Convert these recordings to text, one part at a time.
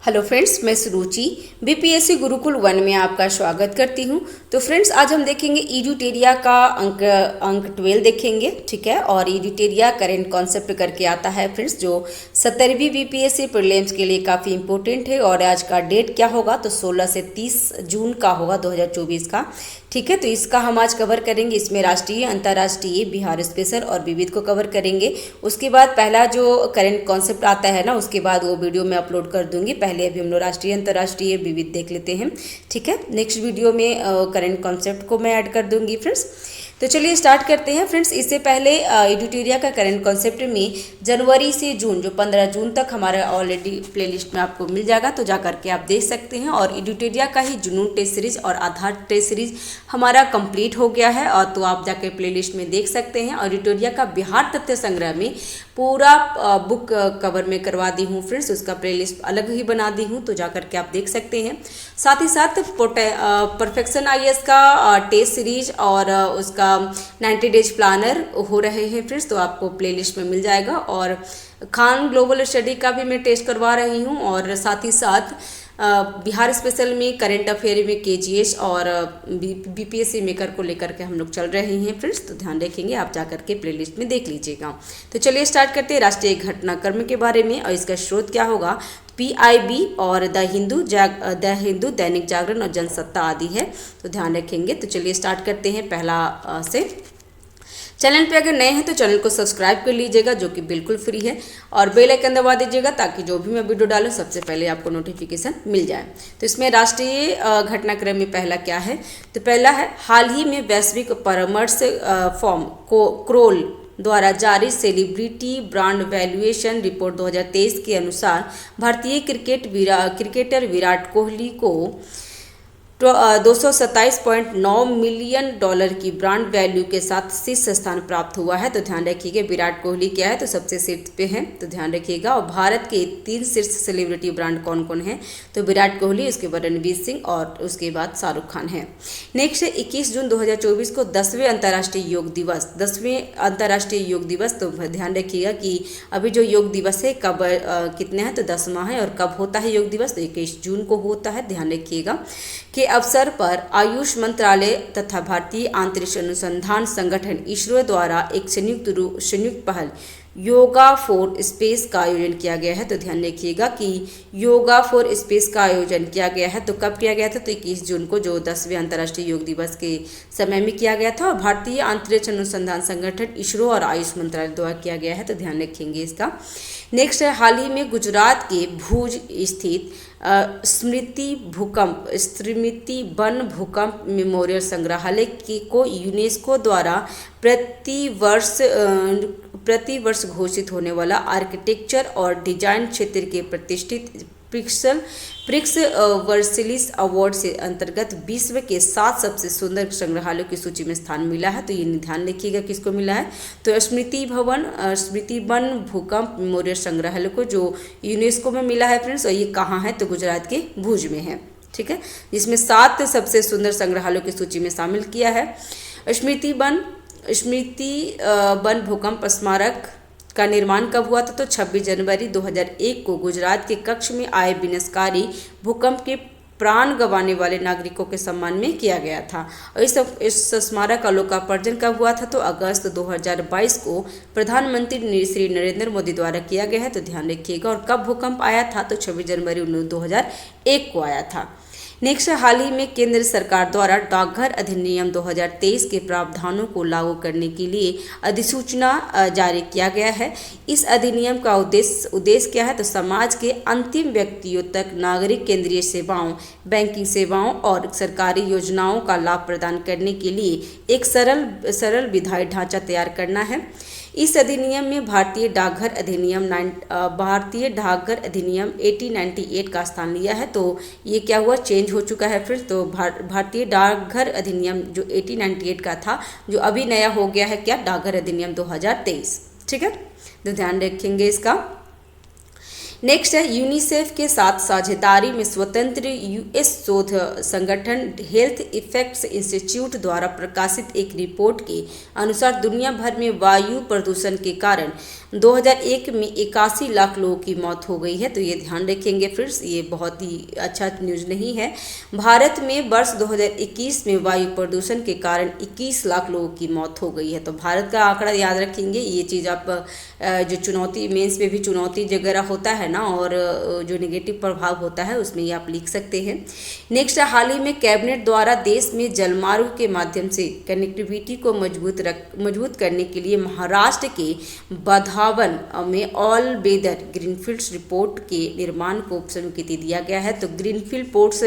Hello friends, मैं सुरुचि BPSC Gurukul 1 में आपका स्वागत करती हूं। तो फ्रेंड्स, आज हम देखेंगे एडुटेरिया का अंक 12 देखेंगे, ठीक है। और एडुटेरिया करेंट कॉन्सेप्ट करके आता है फ्रेंड्स, जो 17वीं बीपीएससी प्रीलिम्स के लिए काफ़ी इंपॉर्टेंट है। और आज का डेट क्या होगा, तो 16 से 30 जून का होगा 2024 का, ठीक है। तो इसका हम आज कवर करेंगे। इसमें राष्ट्रीय, अंतर्राष्ट्रीय, बिहार स्पेशल और विविध को कवर करेंगे। उसके बाद पहला जो करेंट कॉन्सेप्ट आता है ना, उसके बाद वो वीडियो मैं अपलोड कर दूंगी। पहले अभी हम लोग राष्ट्रीय, अंतर्राष्ट्रीय, विविध देख लेते हैं, ठीक है। नेक्स्ट वीडियो में करेंट कॉन्सेप्ट को मैं ऐड कर दूंगी फ्रेंड्स। तो चलिए स्टार्ट करते हैं फ्रेंड्स। इससे पहले एडुटेरिया का करंट कॉन्सेप्ट में जनवरी से जून, जो 15 जून तक हमारा ऑलरेडी प्लेलिस्ट में आपको मिल जाएगा, तो जा करके आप देख सकते हैं। और एडुटेरिया का ही जुनून टेस्ट सीरीज और आधार टेस्ट सीरीज हमारा कंप्लीट हो गया है, और तो आप जाकर प्लेलिस्ट में देख सकते हैं। और एडुटेरिया का बिहार तथ्य संग्रह में पूरा बुक कवर में करवा दी हूँ फ्रेंड्स, उसका प्लेलिस्ट अलग ही बना दी हूँ, तो जा करके आप देख सकते हैं। साथ ही साथ परफेक्शन आईएएस का टेस्ट सीरीज और उसका 90 डेज प्लानर हो रहे हैं फ्रेंड्स, तो आपको प्लेलिस्ट में मिल जाएगा। और खान ग्लोबल स्टडी का भी मैं टेस्ट करवा रही हूँ। और साथ ही साथ बिहार स्पेशल में करंट अफेयर में केजीएस और बीपीएससी मेकर को लेकर के हम लोग चल रहे हैं फ्रेंड्स, तो ध्यान रखेंगे, आप जाकर के प्लेलिस्ट में देख लीजिएगा। तो चलिए स्टार्ट करते हैं राष्ट्रीय घटनाक्रम के बारे में। और इसका स्रोत क्या होगा, पीआईबी और द हिंदू, दैनिक जागरण और जनसत्ता आदि है, तो ध्यान रखेंगे। तो चलिए स्टार्ट करते हैं पहला से। चैनल पे अगर नए हैं तो चैनल को सब्सक्राइब कर लीजिएगा, जो कि बिल्कुल फ्री है। और बेल आइकन दबा दीजिएगा, ताकि जो भी मैं वीडियो डालूं सबसे पहले आपको नोटिफिकेशन मिल जाए। तो इसमें राष्ट्रीय घटनाक्रम में पहला क्या है, तो पहला है हाल ही में वैश्विक परामर्श फॉर्म क्रोल द्वारा जारी सेलिब्रिटी ब्रांड वैल्यूएशन रिपोर्ट 2023 के अनुसार भारतीय क्रिकेटर विराट कोहली को 227.9 मिलियन डॉलर की ब्रांड वैल्यू के साथ शीर्ष स्थान प्राप्त हुआ है। तो ध्यान रखिएगा, विराट कोहली क्या है, तो सबसे शीर्ष पे है, तो ध्यान रखिएगा। और भारत के 3 शीर्ष सेलिब्रिटी ब्रांड कौन कौन है, तो विराट कोहली, उसके बाद रणवीर सिंह और उसके बाद शाहरुख खान है। नेक्स्ट है 21 जून 2024 को 10वें अंतर्राष्ट्रीय योग दिवस, 10वें अंतर्राष्ट्रीय योग दिवस। तो ध्यान रखिएगा कि अभी जो योग दिवस है कब कितने हैं, तो 10वां है। और कब होता है योग दिवस, तो 21 जून को होता है, ध्यान रखिएगा। के अवसर पर आयुष मंत्रालय तथा भारतीय अंतरिक्ष अनुसंधान संगठन इसरो द्वारा एक संयुक्त पहल योगा फॉर स्पेस का आयोजन किया गया है। तो ध्यान रखिएगा कि योगा फॉर स्पेस का आयोजन किया गया है, तो कब किया गया था, तो 21 जून को, जो 10वें अंतर्राष्ट्रीय योग दिवस के समय में किया गया था। और भारतीय अंतरिक्ष अनुसंधान संगठन इसरो और आयुष मंत्रालय द्वारा किया गया है, तो ध्यान रखेंगे इसका। नेक्स्ट है हाल ही में गुजरात के भुज स्थित स्मृति वन भूकंप मेमोरियल संग्रहालय को यूनेस्को द्वारा प्रतिवर्ष घोषित होने वाला आर्किटेक्चर और डिजाइन क्षेत्र के प्रतिष्ठित प्रिक्स वर्सिलिस अवार्ड से अंतर्गत विश्व के 7 सबसे सुंदर संग्रहालयों की सूची में स्थान मिला है। तो ये ध्यान रखिएगा किसको मिला है, तो स्मृति वन भूकंप मेमोरियल संग्रहालय को, जो यूनेस्को में मिला है फ्रेंड्स। और ये कहाँ है, तो गुजरात के भुज में है, ठीक है। जिसमें 7 सबसे सुंदर संग्रहालयों की सूची में शामिल किया है। स्मृति वन भूकंप स्मारक का निर्माण कब हुआ था, तो 26 जनवरी 2001 को गुजरात के कच्छ में आए विनाशकारी भूकंप के प्राण गंवाने वाले नागरिकों के सम्मान में किया गया था। और इस स्मारक का लोकार्पण कब हुआ था, तो अगस्त 2022 को प्रधानमंत्री श्री नरेंद्र मोदी द्वारा किया गया है, तो ध्यान रखिएगा। और कब भूकंप आया था, तो 26 जनवरी 2001 को आया था। नेक्स्ट, हाल ही में केंद्र सरकार द्वारा डाकघर अधिनियम 2023 के प्रावधानों को लागू करने के लिए अधिसूचना जारी किया गया है। इस अधिनियम का उद्देश्य क्या है, तो समाज के अंतिम व्यक्तियों तक नागरिक केंद्रीय सेवाओं, बैंकिंग सेवाओं और सरकारी योजनाओं का लाभ प्रदान करने के लिए एक सरल विधायी ढांचा तैयार करना है। इस अधिनियम में भारतीय डाकघर अधिनियम 1898 का स्थान लिया है। तो ये क्या हुआ, चेंज हो चुका है फिर। तो भारतीय डाकघर अधिनियम जो 1898 का था, जो अभी नया हो गया है क्या, डाकघर अधिनियम 2023, ठीक है। तो ध्यान रखेंगे इसका। नेक्स्ट है यूनिसेफ के साथ साझेदारी में स्वतंत्र यूएस शोध संगठन हेल्थ इफेक्ट्स इंस्टीट्यूट द्वारा प्रकाशित एक रिपोर्ट के अनुसार दुनिया भर में वायु प्रदूषण के कारण 2001 में 81 लाख लोगों की मौत हो गई है। तो ये ध्यान रखेंगे फ्रेंड्स, ये बहुत ही अच्छा न्यूज़ नहीं है। भारत में वर्ष 2021 में वायु प्रदूषण के कारण 21 लाख लोगों की मौत हो गई है। तो भारत का आंकड़ा याद रखेंगे, ये चीज़ आप जो चुनौती मेंस में भी चुनौती वगैरह होता है ना, और जो नेगेटिव प्रभाव होता है उसमें ये आप लिख सकते हैं। नेक्स्ट, हाल ही में कैबिनेट द्वारा देश में जलमार्ग के माध्यम से कनेक्टिविटी को मजबूत करने के लिए महाराष्ट्र के बधावन में ऑल वेदर ग्रीनफील्ड्स रिपोर्ट के निर्माण को स्वीकृति दिया गया है। तो ग्रीनफील्ड पोर्ट्स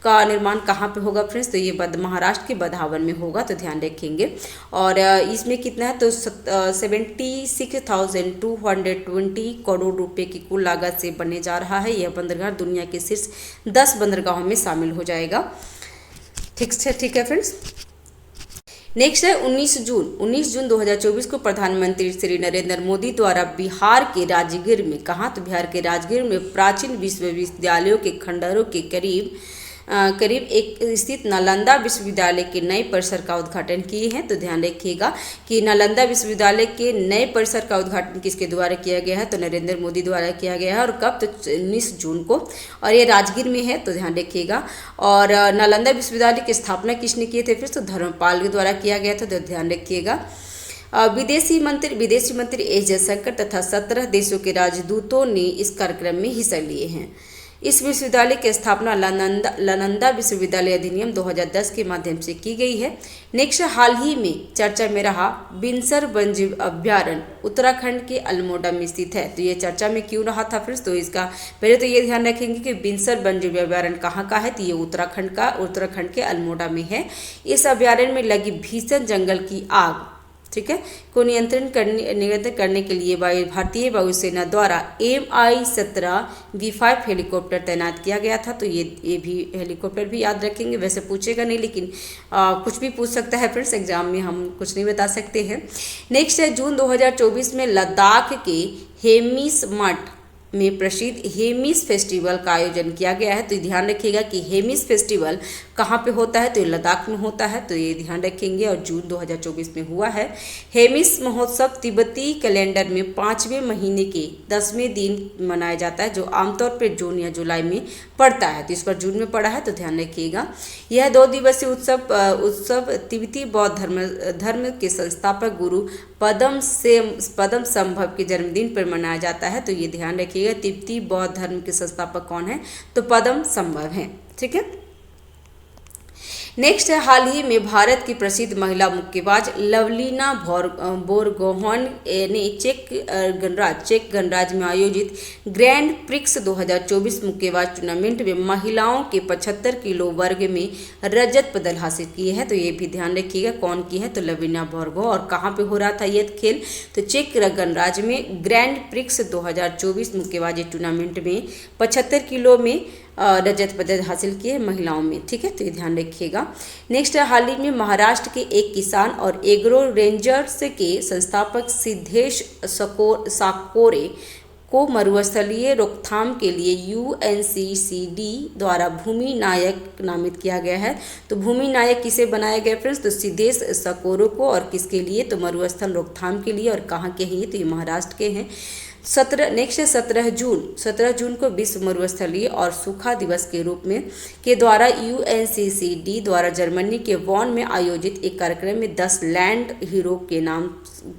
का निर्माण कहाँ पे होगा फ्रेंड्स? तो ये महाराष्ट्र के बधावन में होगा, तो ध्यान रखेंगे। और इसमें कितना है तो 76,220 करोड़ रुपए की कुल लागत से बनने जा रहा है। यह बंदरगाह दुनिया के शीर्ष 10 बंदरगाहों में शामिल हो जाएगा। ठीक है फ्रेंड्स। नेक्स्ट है 19 जून 2024 को प्रधानमंत्री श्री नरेंद्र मोदी द्वारा बिहार के राजगीर में, कहाँ तो बिहार के राजगीर में प्राचीन विश्वविद्यालयों के खंडहरों के करीब एक स्थित नालंदा विश्वविद्यालय के नए परिसर का उद्घाटन किए हैं। तो ध्यान रखिएगा कि नालंदा विश्वविद्यालय के नए परिसर का उद्घाटन किसके द्वारा किया गया है? तो नरेंद्र मोदी द्वारा किया गया है। और कब? तो 19 जून को, और ये राजगीर में है, तो ध्यान रखिएगा। और नालंदा विश्वविद्यालय की स्थापना किसने किए थे फिर? तो धर्मपाल के द्वारा किया गया था, तो ध्यान रखिएगा। विदेशी मंत्री एस जयशंकर तथा 17 देशों के राजदूतों ने इस कार्यक्रम में हिस्सा लिए हैं। इस विश्वविद्यालय की स्थापना नालंदा विश्वविद्यालय अधिनियम 2010 के माध्यम से की गई है। नेक्स्ट, हाल ही में चर्चा में रहा बिनसर वन्यजीव अभ्यारण्य उत्तराखंड के अल्मोड़ा में स्थित है। तो ये चर्चा में क्यों रहा था फ्रेंड्स? तो इसका पहले तो ये ध्यान रखेंगे कि बिनसर वन्यजीव अभ्यारण्य कहाँ का है? तो ये उत्तराखंड के अल्मोड़ा में है। इस अभ्यारण्य में लगी भीषण जंगल की आग, ठीक है, को नियंत्रण करने के लिए भारतीय वायुसेना द्वारा Mi-17V5 हेलीकॉप्टर तैनात किया गया था। तो ये भी हेलीकॉप्टर भी याद रखेंगे। वैसे पूछेगा नहीं, लेकिन कुछ भी पूछ सकता है फ्रेंड्स, एग्जाम में हम कुछ नहीं बता सकते हैं। नेक्स्ट है जून 2024 में लद्दाख के हेमिस मठ में प्रसिद्ध हेमिस फेस्टिवल का आयोजन किया गया है। तो ध्यान रखिएगा कि हेमिस फेस्टिवल कहाँ पे होता है? तो ये लद्दाख में होता है, तो ये ध्यान रखेंगे। और जून 2024 में हुआ है। हेमिस महोत्सव तिब्बती कैलेंडर में 5वें महीने के 10वें दिन मनाया जाता है, जो आमतौर पर जून या जुलाई में पड़ता है। तो इस पर जून में पड़ा है, तो ध्यान रखिएगा। यह 2 दिवसीय उत्सव तिब्बती बौद्ध धर्म के संस्थापक गुरु पदम संभव के जन्मदिन पर मनाया जाता है। तो ये ध्यान रखिएगा, तिब्बती बौद्ध धर्म के संस्थापक कौन है? तो पदम संभव है, ठीक है। नेक्स्ट है, हाल ही में भारत की प्रसिद्ध महिला मुक्केबाज लवलीना बोरगोहेन ने चेक गणराज्य में आयोजित ग्रैंड प्रिक्स 2024 मुक्केबाज टूर्नामेंट में महिलाओं के 75 किलो वर्ग में रजत पदक हासिल किए हैं। तो ये भी ध्यान रखिएगा कौन की है? तो लवलीना बोरगोहेन। और कहाँ पे हो रहा था ये खेल? तो चेक गणराज्य में ग्रैंड प्रिक्स 2024 मुक्केबाजी टूर्नामेंट में 75 किलो में रजत पदक हासिल किए महिलाओं में, ठीक है, तो ये ध्यान रखिएगा। नेक्स्ट, हाल ही में महाराष्ट्र के एक किसान और एग्रो रेंजर्स के संस्थापक सिद्धेश साकोरे को मरुस्थलीय रोकथाम के लिए UNCCD द्वारा भूमि नायक नामित किया गया है। तो भूमि नायक किसे बनाया गया फ्रेंड्स? तो सिद्धेश साकोरे को। और किसके लिए? तो मरुस्थल रोकथाम के लिए। और कहाँ के हैं? तो ये महाराष्ट्र के हैं। 17 जून को विश्व मरुस्थलीय और सूखा दिवस के रूप में द्वारा UNCCD द्वारा जर्मनी के वॉन में आयोजित एक कार्यक्रम में 10 लैंड हीरो के नाम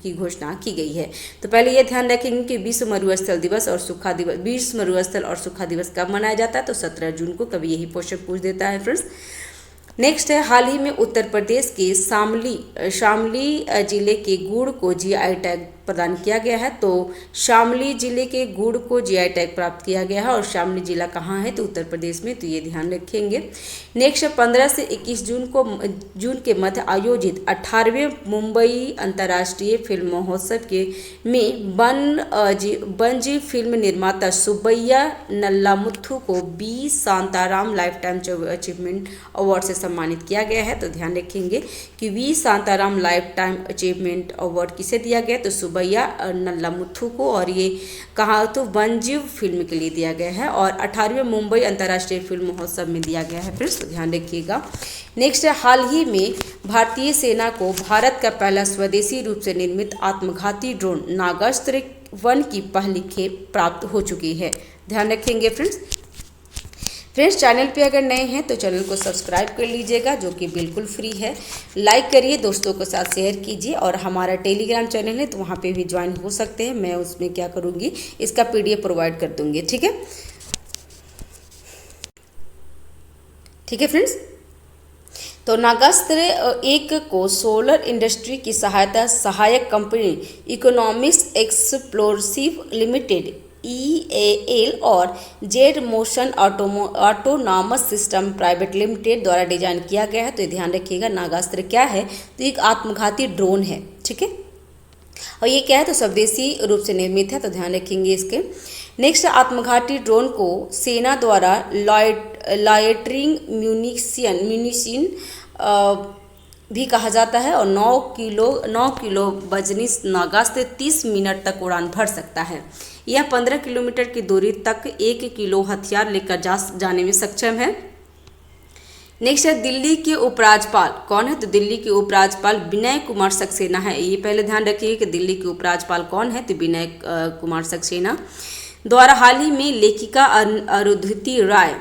की घोषणा की गई है। तो पहले ये ध्यान रखेंगे कि विश्व मरुस्थल दिवस और सूखा दिवस, विश्व मरुस्थल और सूखा दिवस कब मनाया जाता है? तो 17 जून को। कभी यही क्वेश्चन पूछ देता है फ्रेंड्स। नेक्स्ट है, हाल ही में उत्तर प्रदेश के शामली जिले के गुड़ को GI टैग प्रदान किया गया है। तो शामली जिले के गुड़ को GI टैग प्राप्त किया गया है। और शामली जिला कहाँ है? तो उत्तर प्रदेश में, तो ये ध्यान रखेंगे। नेक्स्ट, 15 से 21 जून के मध्य आयोजित 18वें मुंबई अंतर्राष्ट्रीय फिल्म महोत्सव में बनजी फिल्म निर्माता सुब्बैया नल्लामुथु को B Shantaram life time achievement award से सम्मानित किया गया है। तो ध्यान रखेंगे कि V Shantaram life time achievement award किसे दिया गया? तो सुब्बैया सुब्बैया नल्लामुथु को, और ये कहा तो वन्यजीव फिल्म के लिए दिया गया है, और 18वें मुंबई अंतर्राष्ट्रीय फिल्म महोत्सव में दिया गया है फ्रेंड्स, तो ध्यान रखिएगा। नेक्स्ट है, हाल ही में भारतीय सेना को भारत का पहला स्वदेशी रूप से निर्मित आत्मघाती ड्रोन नागास्त्र 1 की पहली खेप प्राप्त हो चुकी है। ध्यान रखेंगे फ्रेंड्स। चैनल पे अगर नए हैं तो चैनल को सब्सक्राइब कर लीजिएगा, जो कि बिल्कुल फ्री है। लाइक करिए, दोस्तों के साथ शेयर कीजिए, और हमारा टेलीग्राम चैनल है तो वहाँ पे भी ज्वाइन हो सकते हैं। मैं उसमें क्या करूँगी, इसका PDF प्रोवाइड कर दूँगी। ठीक है फ्रेंड्स। तो नागास्त्र 1 को सोलर इंडस्ट्री की सहायक company economics explosive limited EAL और Z motion autonomous system private limited द्वारा डिजाइन किया गया है। तो ध्यान रखिएगा, नागास्त्र क्या है, तो एक आत्मघाती ड्रोन है। ठीक है, और ये क्या है, तो स्वदेशी रूप से निर्मित है, तो ध्यान रखेंगे इसके। नेक्स्ट, आत्मघाती ड्रोन को सेना द्वारा लॉयटरिंग म्यूनिशन भी कहा जाता है, और 9 किलो वजनी नागास्त्र 30 मिनट तक उड़ान भर सकता है। यह 15 किलोमीटर की दूरी तक 1 किलो हथियार लेकर जाने में सक्षम है। नेक्स्ट है, दिल्ली के उपराज्यपाल कौन है, तो दिल्ली के उपराज्यपाल विनय कुमार सक्सेना है। ये पहले ध्यान रखिए कि दिल्ली के उपराज्यपाल कौन है, तो विनय कुमार सक्सेना द्वारा हाल ही में लेखिका अरुंधति राय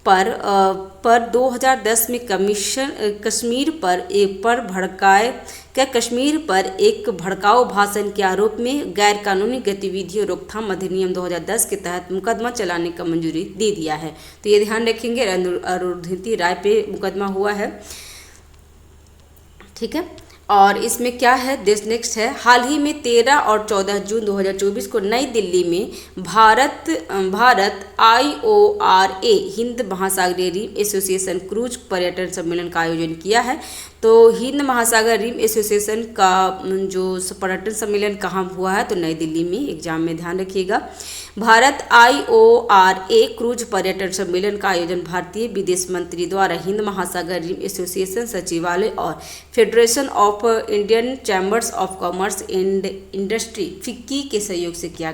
पर 2010 में कश्मीर पर एक भड़काऊ भाषण के आरोप में गैर कानूनी गतिविधियों रोकथाम अधिनियम 2010 के तहत मुकदमा चलाने का मंजूरी दे दिया है। तो ये ध्यान रखेंगे, अरुंधति राय पे मुकदमा हुआ है। ठीक है, और इसमें क्या है, नेक्स्ट है, हाल ही में 13 और 14 जून 2024 को नई दिल्ली में भारत IORA हिंद महासागरीय रिम एसोसिएशन क्रूज पर्यटन सम्मेलन का आयोजन किया है। तो हिंद महासागर रिम एसोसिएशन का जो पर्यटन सम्मेलन कहाँ हुआ है, तो नई दिल्ली में, एग्जाम में ध्यान रखिएगा। भारत IORA क्रूज पर्यटन सम्मेलन का आयोजन भारतीय विदेश मंत्री द्वारा हिंद महासागर रिम एसोसिएशन सचिवालय और federation of Indian chambers of commerce and industry FICCI के सहयोग से किया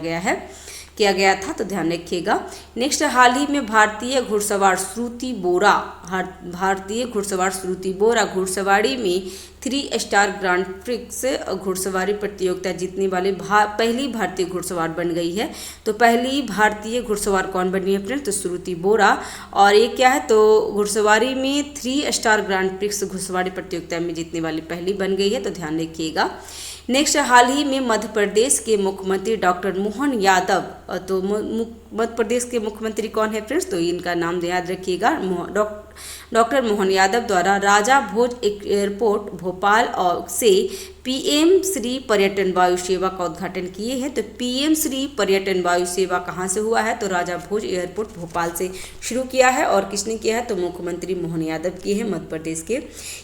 गया था, तो ध्यान रखिएगा। नेक्स्ट, हाल ही में भारतीय घुड़सवार श्रुति बोरा घुड़सवारी में 3 स्टार ग्रांड प्रिक्स घुड़सवारी प्रतियोगिता जीतने वाले पहली भारतीय घुड़सवार बन गई है। तो पहली भारतीय घुड़सवार कौन बनी है फ्रेंड्स, तो श्रुति बोरा। और ये क्या है, तो घुड़सवारी में 3 स्टार ग्रांड प्रिक्स घुड़सवारी प्रतियोगिता में जीतने वाली पहली बन गई है, तो ध्यान रखिएगा। नेक्स्ट, हाल ही में मध्य प्रदेश के मुख्यमंत्री डॉक्टर मोहन यादव, तो मध्य प्रदेश के मुख्यमंत्री कौन है फ्रेंड्स, तो इनका नाम याद रखिएगा, डॉक्टर मोहन यादव द्वारा राजा भोज एयरपोर्ट भोपाल से PM श्री पर्यटन वायु सेवा का उद्घाटन किए हैं। तो PM श्री पर्यटन वायु सेवा कहाँ से हुआ है, तो राजा भोज एयरपोर्ट भोपाल से शुरू किया है, और किसने किया है, तो मुख्यमंत्री मोहन यादव किए हैं मध्य प्रदेश के।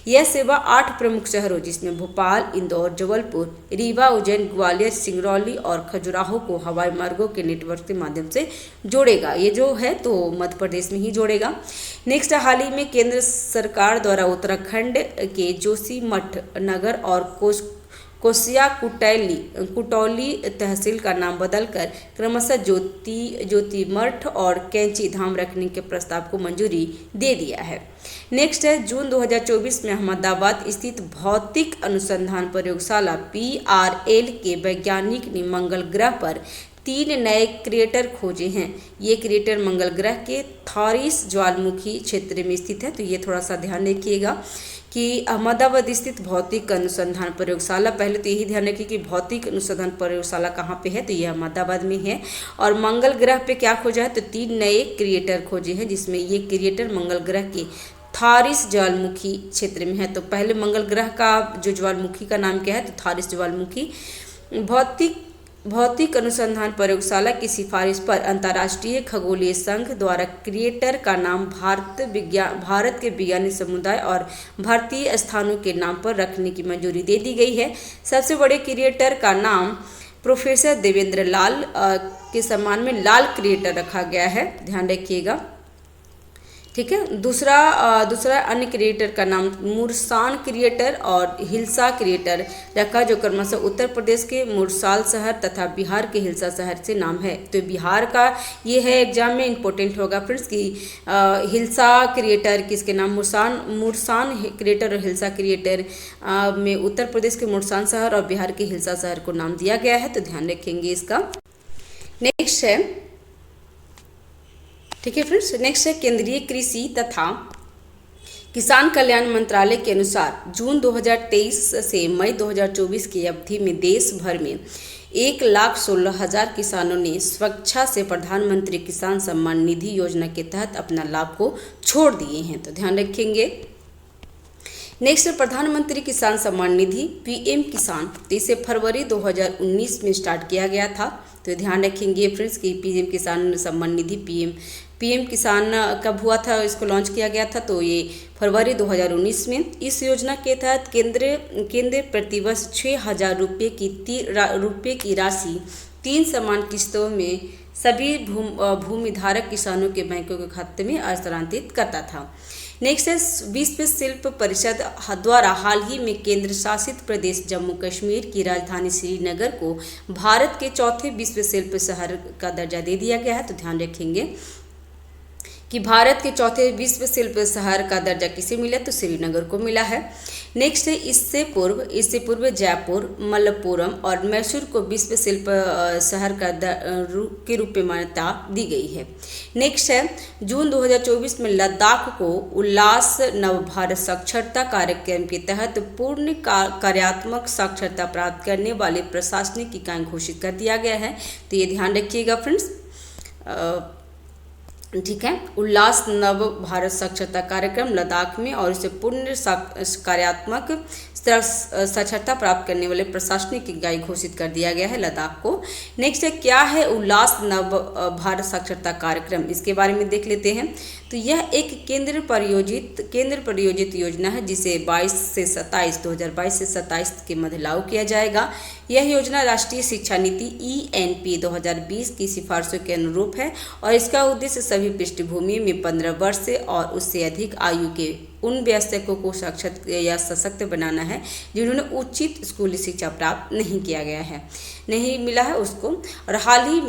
यह सेवा 8 प्रमुख शहरों जिसमें भोपाल, इंदौर, जबलपुर, रीवा, उज्जैन, ग्वालियर, सिंगरौली और खजुराहो को हवाई मार्गों के नेटवर्क के माध्यम से जोड़ेगा। ये जो है तो मध्य प्रदेश में ही जोड़ेगा। नेक्स्ट, हाल ही में केंद्र सरकार द्वारा उत्तराखंड के जोशीमठ नगर और कोसिया कुटौली तहसील का नाम बदलकर क्रमशः ज्योतिमठ और कैंची धाम रखने के प्रस्ताव को मंजूरी दे दिया है। नेक्स्ट है, जून 2024 में अहमदाबाद स्थित भौतिक अनुसंधान प्रयोगशाला PRL के वैज्ञानिक ने मंगल ग्रह पर 3 नए क्रेटर खोजे हैं। ये क्रेटर मंगल ग्रह के थॉरिस ज्वालामुखी क्षेत्र में स्थित है। तो ये थोड़ा सा ध्यान रखिएगा कि अहमदाबाद स्थित भौतिक अनुसंधान प्रयोगशाला, पहले तो यही ध्यान रखिए कि भौतिक अनुसंधान प्रयोगशाला कहाँ पे है, तो ये अहमदाबाद में है। और मंगल ग्रह पे क्या खोजा है, तो 3 नए क्रिएटर खोजे हैं, जिसमें ये क्रिएटर मंगल ग्रह के थॉरिस ज्वालामुखी क्षेत्र में है। तो पहले मंगल ग्रह का जो ज्वालामुखी का नाम क्या है, तो थॉरिस ज्वालामुखी। भौतिक अनुसंधान प्रयोगशाला की सिफारिश पर अंतर्राष्ट्रीय खगोलीय संघ द्वारा क्रिएटर का नाम भारत के वैज्ञानिक समुदाय और भारतीय स्थानों के नाम पर रखने की मंजूरी दे दी गई है। सबसे बड़े क्रिएटर का नाम प्रोफेसर देवेंद्र लाल के सम्मान में लाल क्रिएटर रखा गया है, ध्यान रखिएगा। ठीक है। दूसरा अन्य क्रिएटर का नाम मुरसान क्रिएटर और हिल्सा क्रिएटर रखा, जो क्रमशः उत्तर प्रदेश के मुरसाल शहर तथा बिहार के हिल्सा शहर से नाम है। तो बिहार का ये है, एग्जाम में इंपॉर्टेंट होगा फ्रेंड्स कि हिल्सा क्रिएटर किसके नाम, मुरसान क्रिएटर और हिल्सा क्रिएटर में उत्तर प्रदेश के मुरसान शहर और बिहार के हिल्सा शहर को नाम दिया गया है, तो ध्यान रखेंगे इसका। नेक्स्ट है, ठीक है फ्रेंड्स, नेक्स्ट है केंद्रीय कृषि तथा किसान कल्याण मंत्रालय के अनुसार जून 2023 से मई 2024 की अवधि में देश भर में 1,16,000 किसानों ने स्वेच्छा से प्रधानमंत्री किसान सम्मान निधि योजना के तहत अपना लाभ को छोड़ दिए हैं, तो ध्यान रखेंगे। नेक्स्ट, प्रधानमंत्री किसान सम्मान निधि पीएम किसान 30 फरवरी 2019 में स्टार्ट किया गया था, तो ध्यान रखेंगे फ्रेंड्स कि पीएम किसान सम्मान निधि पीएम किसान कब हुआ था, इसको लॉन्च किया गया था, तो ये फरवरी 2019 में। इस योजना के तहत केंद्र प्रतिवर्ष 6,000 रुपये की राशि 3 समान किस्तों में सभी भूमिधारक किसानों के बैंकों के खाते में हस्तांतरित करता था। नेक्स्ट है, विश्व शिल्प परिषद द्वारा हाल ही में केंद्र शासित प्रदेश जम्मू कश्मीर की राजधानी श्रीनगर को भारत के चौथे विश्व शिल्प शहर का दर्जा दे दिया गया है, तो ध्यान रखेंगे कि भारत के चौथे विश्व शिल्प शहर का दर्जा किसे मिला, तो श्रीनगर को मिला है। नेक्स्ट है, इससे पूर्व जयपुर, मलप्पुरम और मैसूर को विश्व शिल्प शहर के रूप में मान्यता दी गई है। नेक्स्ट है, जून 2024 में लद्दाख को उल्लास नवभारत साक्षरता कार्यक्रम के तहत पूर्ण कार्यात्मक साक्षरता प्राप्त करने वाले प्रशासनिक इकाई घोषित कर दिया गया है, तो ये ध्यान रखिएगा फ्रेंड्स। ठीक है, उल्लास नव भारत साक्षरता कार्यक्रम लद्दाख में और इसे पूर्ण कार्यात्मक साक्षरता प्राप्त करने वाले प्रशासनिक इकाई घोषित कर दिया गया है लद्दाख को। नेक्स्ट है, क्या है उल्लास नव भारत साक्षरता कार्यक्रम, इसके बारे में देख लेते हैं। तो यह एक केंद्र प्रायोजित योजना है जिसे 2022 से 27 के मध्य लागू किया जाएगा। यह योजना राष्ट्रीय शिक्षा नीति ENP 2020 की सिफारिशों के अनुरूप है और इसका उद्देश्य सभी पृष्ठभूमि में 15 वर्ष से और उससे अधिक आयु के उन वयस्कों को साक्षर या सशक्त बनाना है जिन्होंने उचित स्कूली शिक्षा प्राप्त नहीं मिला है उसको। और हाल ही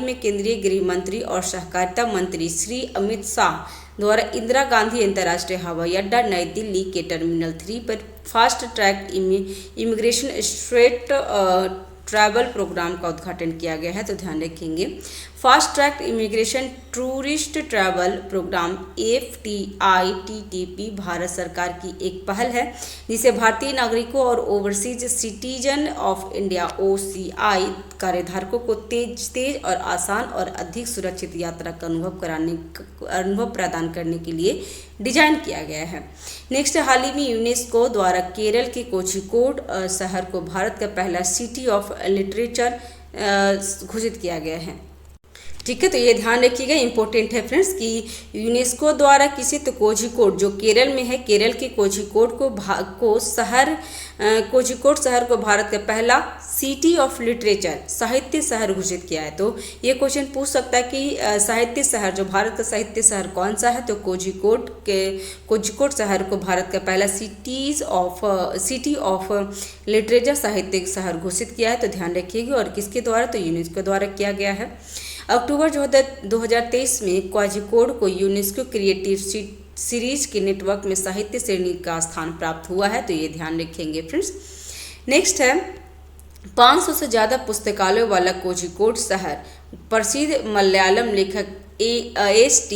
में केंद्रीय गृह मंत्री और सहकारिता मंत्री श्री अमित शाह द्वारा इंदिरा गांधी अंतर्राष्ट्रीय हवाई अड्डा नई दिल्ली के टर्मिनल 3 पर fast track immigration straight travel program का उद्घाटन किया गया है, तो ध्यान रखेंगे। Fast track immigration tourist travel program FTITTP Bharat सरकार की एक पहल है जिसे भारतीय नागरिकों और overseas citizen of India OCI कार्यधारकों को तेज और आसान और अधिक सुरक्षित यात्रा का अनुभव प्रदान करने के लिए डिजाइन किया गया है। नेक्स्ट, हाल ही में यूनेस्को द्वारा केरल के कोझिकोड शहर को भारत का पहला सिटी ऑफ लिटरेचर घोषित किया गया है। ठीक है, तो ये ध्यान रखिएगा, इंपॉर्टेंट है फ्रेंड्स कि यूनेस्को द्वारा किसी तो कोझिकोड जो केरल में है, केरल के कोझिकोड कोझिकोड शहर को भारत का पहला सिटी ऑफ लिटरेचर साहित्य शहर घोषित किया है। तो ये क्वेश्चन पूछ सकता है कि साहित्य शहर जो भारत का साहित्य शहर कौन सा है, तो कोझिकोड शहर को भारत का पहला सिटी ऑफ लिटरेचर साहित्य शहर घोषित किया है, तो ध्यान रखिएगा। और किसके द्वारा, तो यूनेस्को द्वारा किया गया है। अक्टूबर 2023 में कोझिकोड को यूनेस्को क्रिएटिव सीरीज के नेटवर्क में साहित्य श्रेणी का स्थान प्राप्त हुआ है, तो ये ध्यान रखेंगे फ्रेंड्स। नेक्स्ट है, 500 से ज़्यादा पुस्तकालयों वाला कोझिकोड शहर प्रसिद्ध मलयालम लेखक ST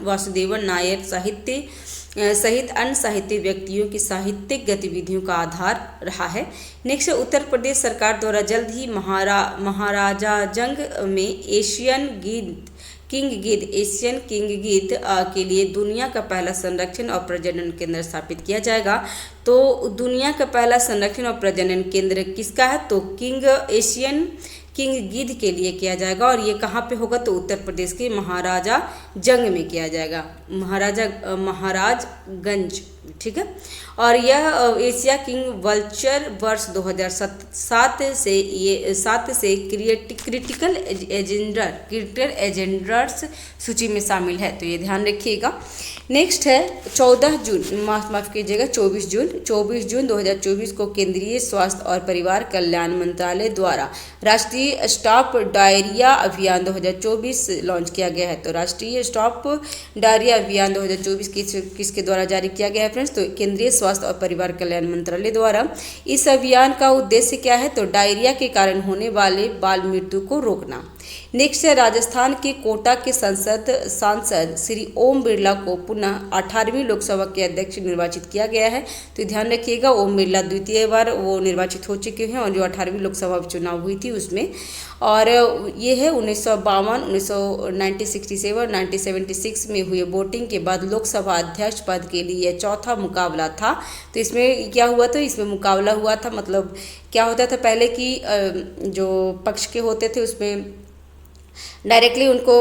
वासुदेवन नायर सहित अन्य साहित्य व्यक्तियों की साहित्यिक गतिविधियों का आधार रहा है। नेक्स्ट, उत्तर प्रदेश सरकार द्वारा जल्द ही महाराजाजंग में एशियन किंग गिद्ध के लिए दुनिया का पहला संरक्षण और प्रजनन केंद्र स्थापित किया जाएगा। तो दुनिया का पहला संरक्षण और प्रजनन केंद्र किसका है, तो एशियन किंग गिद्ध के लिए किया जाएगा और ये कहाँ पे होगा, तो उत्तर प्रदेश के महाराजाजंग में किया जाएगा, महाराजगंज ठीक है। और यह एशिया किंग वल्चर वर्ष 2007 से क्रिटिकल एजेंडर्स सूची में शामिल है, तो ये ध्यान रखिएगा। नेक्स्ट है 14 जून, माफ कीजिएगा 24 जून 2024 को केंद्रीय स्वास्थ्य और परिवार कल्याण मंत्रालय द्वारा राष्ट्रीय स्टॉप डायरिया अभियान 2024 लॉन्च किया गया है। तो राष्ट्रीय स्टॉप डायरिया अभियान 2024 किसके द्वारा जारी किया गया है फ्रेंड्स? तो केंद्रीय स्वास्थ्य और परिवार कल्याण मंत्रालय द्वारा। इस अभियान का उद्देश्य क्या है? तो डायरिया के कारण होने वाले बाल मृत्यु को रोकना। नेक्स्ट है राजस्थान के कोटा के सांसद श्री ओम बिरला को पुनः 18वीं लोकसभा के अध्यक्ष निर्वाचित किया गया है। तो ध्यान रखिएगा, ओम बिरला द्वितीय बार वो निर्वाचित हो चुके हैं और जो 18वीं लोकसभा चुनाव हुई थी उसमें, और ये है 1952, 1967, 1976 में हुए वोटिंग के बाद लोकसभा अध्यक्ष पद के लिए चौथा मुकाबला था। तो इसमें क्या हुआ था? इसमें मुकाबला हुआ था, मतलब क्या होता था पहले कि जो पक्ष के होते थे उसमें डायरेक्टली उनको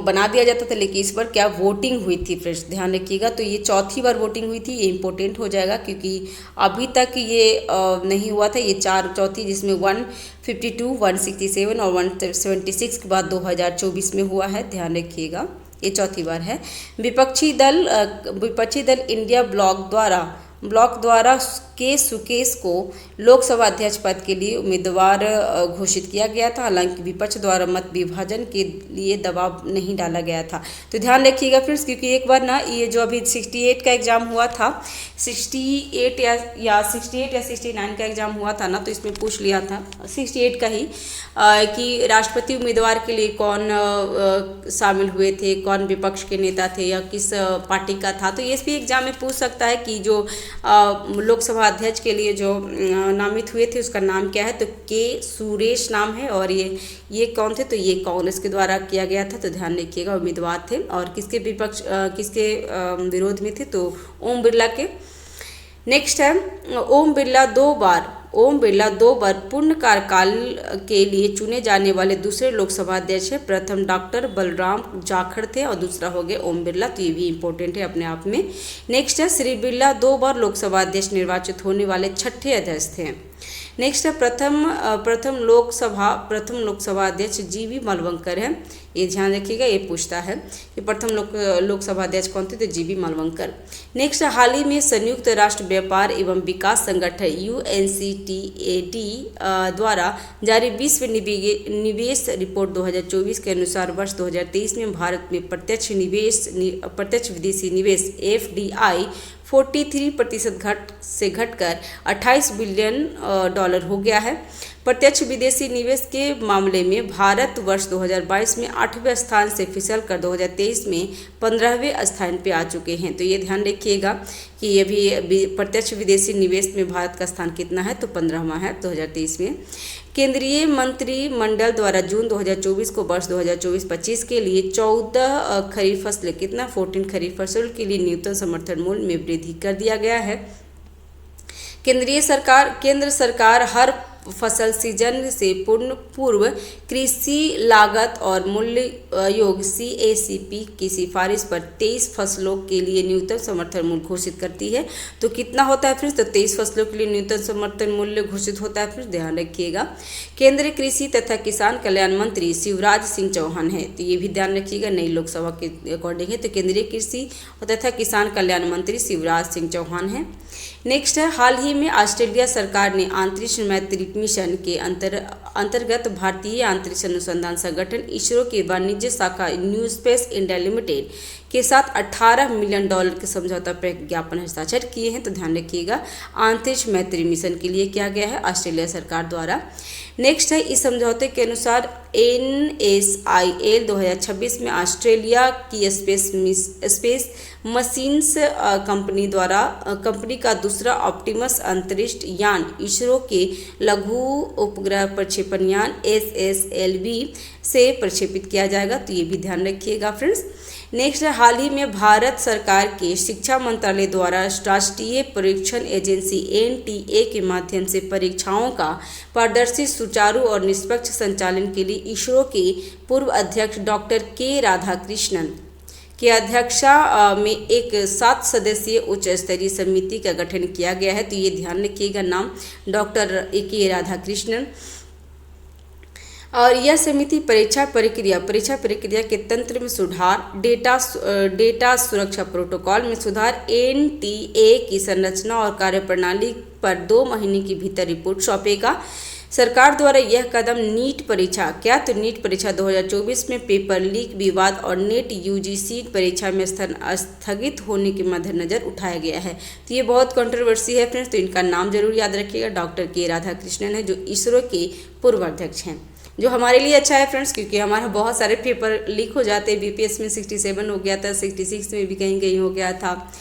बना दिया जाता था, लेकिन इस बार क्या वोटिंग हुई थी फ्रेंड्स, ध्यान रखिएगा। तो ये चौथी बार वोटिंग हुई थी, ये इंपॉर्टेंट हो जाएगा क्योंकि अभी तक ये नहीं हुआ था। ये चौथी जिसमें 152, 167 और 176 के बाद 2024 में हुआ है, ध्यान रखिएगा, ये चौथी बार है। विपक्षी दल इंडिया ब्लॉक द्वारा के सुकेश को लोकसभा अध्यक्ष पद के लिए उम्मीदवार घोषित किया गया था। हालांकि विपक्ष द्वारा मत विभाजन के लिए दबाव नहीं डाला गया था। तो ध्यान रखिएगा फ्रेंड्स, क्योंकि एक बार ना ये जो अभी 68 का एग्जाम हुआ था, 68 या 69 का एग्जाम हुआ था ना, तो इसमें पूछ लिया था 68 का ही कि राष्ट्रपति उम्मीदवार के लिए कौन शामिल हुए थे, कौन विपक्ष के नेता थे या किस पार्टी का था। तो ये भी एग्जाम में पूछ सकता है कि जो लोकसभा अध्यक्ष के लिए जो नामित हुए थे उसका नाम क्या है? तो के सुरेश नाम है, और ये कौन थे? तो ये कांग्रेस के द्वारा किया गया था। तो ध्यान रखिएगा, उम्मीदवार थे और किसके विरोध में थे? तो ओम बिरला के। नेक्स्ट है ओम बिरला दो बार पूर्ण कार्यकाल के लिए चुने जाने वाले दूसरे लोकसभा अध्यक्ष है। प्रथम डॉक्टर बलराम जाखड़ थे और दूसरा हो गए ओम बिरला, तो ये भी इंपॉर्टेंट है अपने आप में। नेक्स्ट है श्री बिरला 2 बार लोकसभा अध्यक्ष निर्वाचित होने वाले छठे अध्यक्ष थे। नेक्स्ट है प्रथम लोकसभा अध्यक्ष जीवी मालवंकर है। ये ध्यान रखिएगा, ये पूछता है कि प्रथम लोकसभा अध्यक्ष कौन थे? तो जीवी मालवंकर। नेक्स्ट, हाल ही में संयुक्त राष्ट्र व्यापार एवं विकास संगठन UNCTAD द्वारा जारी विश्व निवेश रिपोर्ट 2024 के अनुसार वर्ष 2023 में भारत में प्रत्यक्ष विदेशी निवेश FDI 43% घटकर 28 बिलियन डॉलर हो गया है। प्रत्यक्ष विदेशी निवेश के मामले में भारत वर्ष 2022 में 8वें स्थान से फिसलकर 2023 में 15वें स्थान पे आ चुके हैं। तो ये ध्यान रखिएगा कि ये भी प्रत्यक्ष विदेशी निवेश में भारत का स्थान कितना है? तो 15वां है 2023 में। केंद्रीय मंत्रिमंडल द्वारा जून 2024 को वर्ष 2024-25 के लिए 14 खरीफ फसलें 14 खरीफ फसलों के लिए न्यूनतम समर्थन मूल्य में वृद्धि कर दिया गया है। केंद्र सरकार हर फसल सीजन से पूर्व कृषि लागत और मूल्य योग CACP की सिफारिश पर 23 फसलों के लिए न्यूनतम समर्थन मूल्य घोषित करती है। तो कितना होता है फ्रेंड्स? तो 23 फसलों के लिए न्यूनतम समर्थन मूल्य घोषित होता है फ्रेंड्स, ध्यान रखिएगा। केंद्रीय कृषि तथा किसान कल्याण मंत्री शिवराज सिंह चौहान है, तो ये भी ध्यान रखिएगा, नई लोकसभा के अकॉर्डिंग है। तो केंद्रीय कृषि तथा किसान कल्याण मंत्री शिवराज सिंह चौहान है। नेक्स्ट है, हाल ही में ऑस्ट्रेलिया सरकार ने अंतरिक्ष मैत्री मिशन के अंतर्गत भारतीय अंतरिक्ष अनुसंधान संगठन इसरो की वाणिज्य शाखा न्यू स्पेस इंडिया लिमिटेड के साथ $18 मिलियन के समझौता पर ज्ञापन हस्ताक्षर किए हैं। तो ध्यान रखिएगा, अंतरिक्ष मैत्री मिशन के लिए किया गया है ऑस्ट्रेलिया सरकार द्वारा। नेक्स्ट है, इस समझौते के अनुसार NSIL 2026 में ऑस्ट्रेलिया की स्पेस मशीन्स कंपनी का दूसरा ऑप्टिमस अंतरिक्ष यान इसरो के लघु उपग्रह प्रक्षेपण यान SSLV से प्रक्षेपित किया जाएगा। तो ये भी ध्यान रखिएगा फ्रेंड्स। नेक्स्ट है, हाल ही में भारत सरकार के शिक्षा मंत्रालय द्वारा राष्ट्रीय परीक्षण एजेंसी NTA के माध्यम से परीक्षाओं का पारदर्शी, सुचारू और निष्पक्ष संचालन के लिए इसरो के पूर्व अध्यक्ष डॉक्टर के की अध्यक्षता में एक 7 सदस्यीय उच्च स्तरीय समिति का गठन किया गया है। तो ये ध्यान रखिएगा, नाम डॉक्टर के राधाकृष्णन। और यह समिति परीक्षा प्रक्रिया के तंत्र में सुधार, डेटा सुरक्षा प्रोटोकॉल में सुधार, एनटीए की संरचना और कार्यप्रणाली पर 2 महीने के भीतर रिपोर्ट सौंपेगा। सरकार द्वारा यह कदम नीट परीक्षा 2024 में पेपर लीक विवाद और नेट यूजीसी परीक्षा में स्थगित होने के मद्देनजर उठाया गया है। तो ये बहुत कंट्रोवर्सी है फ्रेंड्स, तो इनका नाम जरूर याद रखिएगा। डॉक्टर के राधाकृष्णन है, जो इसरो के पूर्व अध्यक्ष हैं, जो हमारे लिए अच्छा है फ्रेंड्स, क्योंकि हमारा बहुत सारे पेपर लीक हो जाते हैं। बीपीएस में 67 हो गया था, 66 में भी कहीं हो गया था।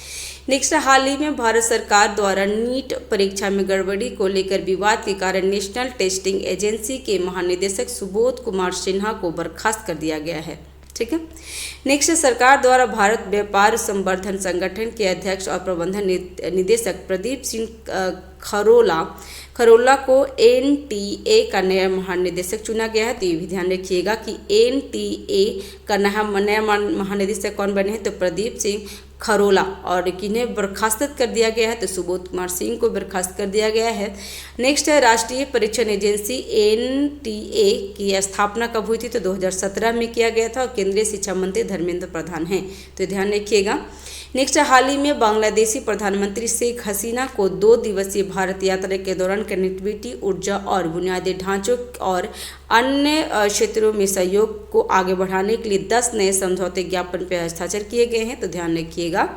नेक्स्ट, हाल ही में भारत सरकार द्वारा नीट परीक्षा में गड़बड़ी को लेकर विवाद के कारण नेशनल टेस्टिंग एजेंसी के महानिदेशक सुबोध कुमार सिन्हा को बर्खास्त कर दिया गया है। ठीक है। नेक्स्ट, सरकार द्वारा भारत व्यापार संवर्धन संगठन के अध्यक्ष और प्रबंधन निदेशक प्रदीप सिंह खरोला को एनटीए का नया महानिदेशक चुना गया है। तो ये भी ध्यान रखिएगा कि एनटीए का नया महानिदेशक कौन बने हैं, तो प्रदीप सिंह खरोला। और किन्हें बर्खास्त कर दिया गया है, तो सुबोध कुमार सिंह को बर्खास्त कर दिया गया है। नेक्स्ट है, राष्ट्रीय परीक्षण एजेंसी एनटीए की स्थापना कब हुई थी, तो 2017 में किया गया था और केंद्रीय शिक्षा मंत्री धर्मेंद्र प्रधान हैं। तो ध्यान रखिएगा। नेक्स्ट, हाल ही में बांग्लादेशी प्रधानमंत्री शेख हसीना को 2 दिवसीय भारत यात्रा के दौरान कनेक्टिविटी, ऊर्जा और बुनियादी ढांचों और अन्य क्षेत्रों में सहयोग को आगे बढ़ाने के लिए 10 नए समझौते ज्ञापन पर हस्ताक्षर किए गए हैं। तो ध्यान रखिएगा।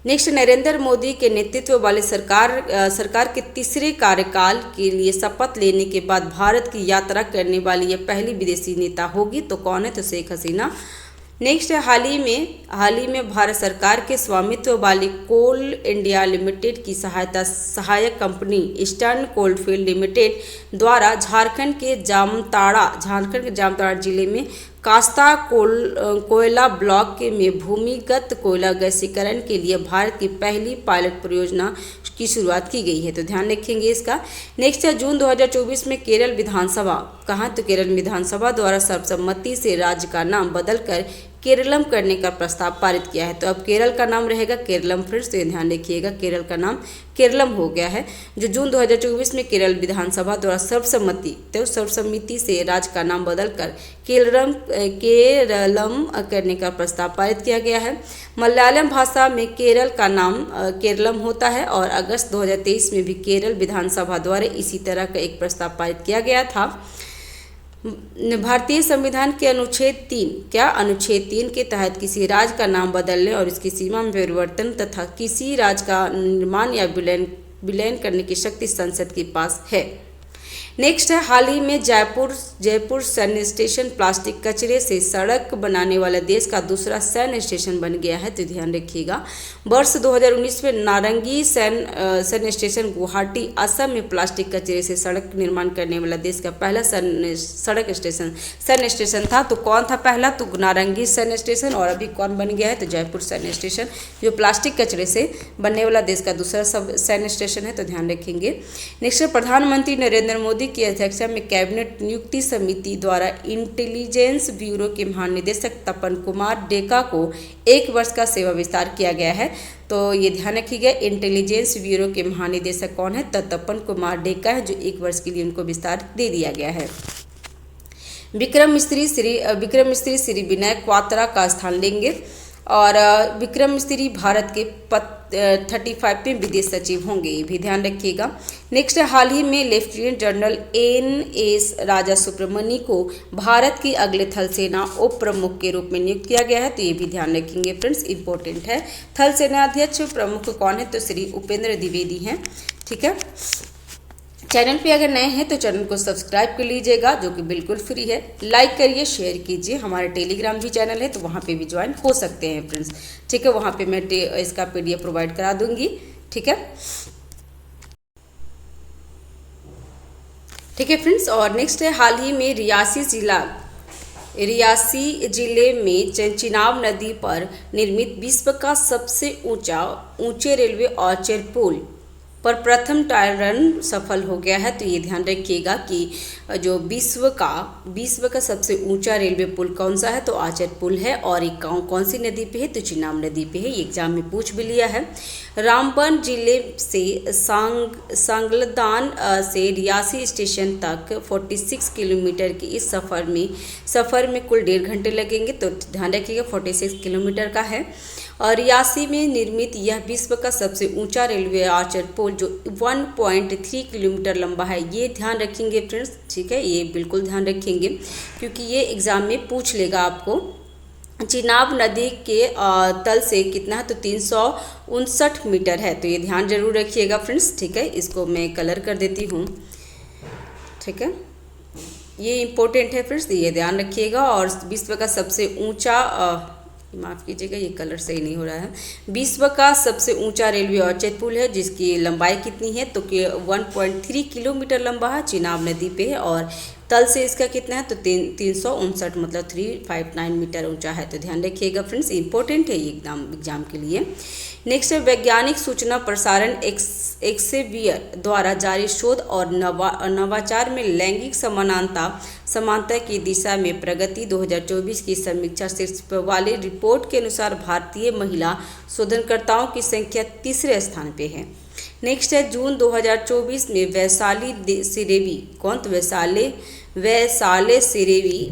नेक्स्ट, नरेंद्र मोदी के नेतृत्व वाली सरकार के तीसरे कार्यकाल के लिए शपथ लेने के बाद भारत की यात्रा करने वाली यह पहली विदेशी नेता होगी। तो कौन है, तो शेख हसीना। नेक्स्ट, हाल ही में भारत सरकार के स्वामित्व वाली कोल इंडिया लिमिटेड की सहायक कंपनी ईस्टर्न कोलफील्ड लिमिटेड द्वारा झारखंड के जामताड़ा जिले में कास्ता कोयला ब्लॉक में भूमिगत कोयला गैसीकरण के लिए भारत की पहली पायलट परियोजना की शुरुआत की गई है। तो ध्यान रखेंगे इसका। नेक्स्ट है, जून 2024 में केरल विधानसभा तो केरल विधानसभा द्वारा सर्वसम्मति से राज्य का नाम बदलकर केरलम करने का प्रस्ताव पारित किया है। तो अब केरल का नाम रहेगा केरलम फ्रेंड्स, तो ध्यान रखिएगा, केरल का नाम केरलम हो गया है। जो जून 2024 में केरल विधानसभा द्वारा सर्वसम्मति से राज्य का नाम बदलकर केरलम करने का प्रस्ताव पारित किया गया है। मलयालम भाषा में केरल का नाम केरलम होता है और अगस्त 2023 में भी केरल विधानसभा द्वारा इसी तरह का एक प्रस्ताव पारित किया गया था। भारतीय संविधान के अनुच्छेद 3 के तहत किसी राज्य का नाम बदलने और इसकी सीमा में परिवर्तन तथा किसी राज्य का निर्माण या विलयन करने की शक्ति संसद के पास है। नेक्स्ट है, हाल ही में जयपुर सैन्य स्टेशन प्लास्टिक कचरे से सड़क बनाने वाला देश का दूसरा सैन्य स्टेशन बन गया है। तो ध्यान रखिएगा। वर्ष 2019 में नारंगी सैन्य स्टेशन गुवाहाटी असम में प्लास्टिक कचरे से सड़क निर्माण करने वाला देश का पहला सैन्य स्टेशन था। तो कौन था पहला, तो नारंगी सैन्य स्टेशन। और अभी कौन बन गया है, तो जयपुर सैन्य स्टेशन, जो प्लास्टिक कचरे से बनने वाला देश का दूसरा सैन्य स्टेशन है। तो ध्यान रखेंगे। नेक्स्ट, प्रधानमंत्री नरेंद्र मोदी की अध्यक्षता में कैबिनेट नियुक्ति समिति द्वारा इंटेलिजेंस ब्यूरो के महानिदेशक तपन कुमार डेका को 1 वर्ष का सेवा विस्तार किया गया है। तो ये ध्यान रखिएगा, इंटेलिजेंस ब्यूरो के महानिदेशक कौन है, तो तपन कुमार डेका है, जो 1 वर्ष के लिए उनको विस्तार दे दिया गया है। विक्रम मिस्त्री श्री विनय क्वात्रा का स्थान लेंगे और विक्रम मिस्त्री भारत के 35वें विदेश सचिव होंगे, ये भी ध्यान रखिएगा। नेक्स्ट, हाल ही में लेफ्टिनेंट जनरल NS राजा सुब्रमण्य को भारत की अगले थल सेना उप प्रमुख के रूप में नियुक्त किया गया है। तो ये भी ध्यान रखेंगे फ्रेंड्स, इंपॉर्टेंट है। थल सेना अध्यक्ष प्रमुख कौन है, तो श्री उपेंद्र द्विवेदी हैं। ठीक है। चैनल पे अगर नए हैं तो चैनल को सब्सक्राइब कर लीजिएगा, जो कि बिल्कुल फ्री है। लाइक करिए, शेयर कीजिए। हमारे टेलीग्राम भी चैनल है, तो वहाँ पे भी ज्वाइन हो सकते हैं फ्रेंड्स। ठीक है, वहाँ पे मैं इसका PDF प्रोवाइड करा दूंगी। ठीक है फ्रेंड्स। और नेक्स्ट है, हाल ही में रियासी जिले में चिनाब नदी पर निर्मित विश्व का सबसे ऊंचे रेलवे आर्चर पुल पर प्रथम ट्रायल रन सफल हो गया है। तो ये ध्यान रखिएगा कि जो विश्व का सबसे ऊंचा रेलवे पुल कौन सा है, तो आचर पुल है। और एक कौन सी नदी पे है, तो चिनाब नदी पे है। ये एग्जाम में पूछ भी लिया है। रामबन जिले से सांगलदान से रियासी स्टेशन तक 46 किलोमीटर की इस सफ़र में कुल 1.5 घंटे लगेंगे। तो ध्यान रखिएगा 46 किलोमीटर का है। और रियासी में निर्मित यह विश्व का सबसे ऊंचा रेलवे आर्चर पुल जो 1.3 किलोमीटर लंबा है, ये ध्यान रखेंगे फ्रेंड्स, ठीक है। ये बिल्कुल ध्यान रखेंगे क्योंकि ये एग्ज़ाम में पूछ लेगा आपको। चिनाब नदी के तल से कितना है, तो 359 मीटर है। तो ये ध्यान जरूर रखिएगा फ्रेंड्स, ठीक है। इसको मैं कलर कर देती हूँ, ठीक है। ये इम्पोर्टेंट है फ्रेंड्स, ये ध्यान रखिएगा। और विश्व का सबसे ऊंचा माफ़ कीजिएगा, ये कलर सही नहीं हो रहा है। विश्व का सबसे ऊंचा रेलवे आर्चर पुल है जिसकी लंबाई कितनी है, तो 1.3 किलोमीटर लंबा है, चिनाब नदी पे है। और तल से इसका कितना है, तो 359 मतलब 359 मीटर ऊंचा है। तो ध्यान रखिएगा फ्रेंड्स, इंपॉर्टेंट है ये एग्जाम के लिए। नेक्स्ट है वैज्ञानिक सूचना प्रसारण एक्सेवियर द्वारा जारी शोध और नवाचार में लैंगिक समानता की दिशा में प्रगति 2024 की समीक्षा शीर्ष वाली रिपोर्ट के अनुसार भारतीय महिला शोधकर्ताओं की संख्या तीसरे स्थान पे है। नेक्स्ट है जून 2024 में वैशाली सिरेवी, कौन, तो वैशाले सिरेवी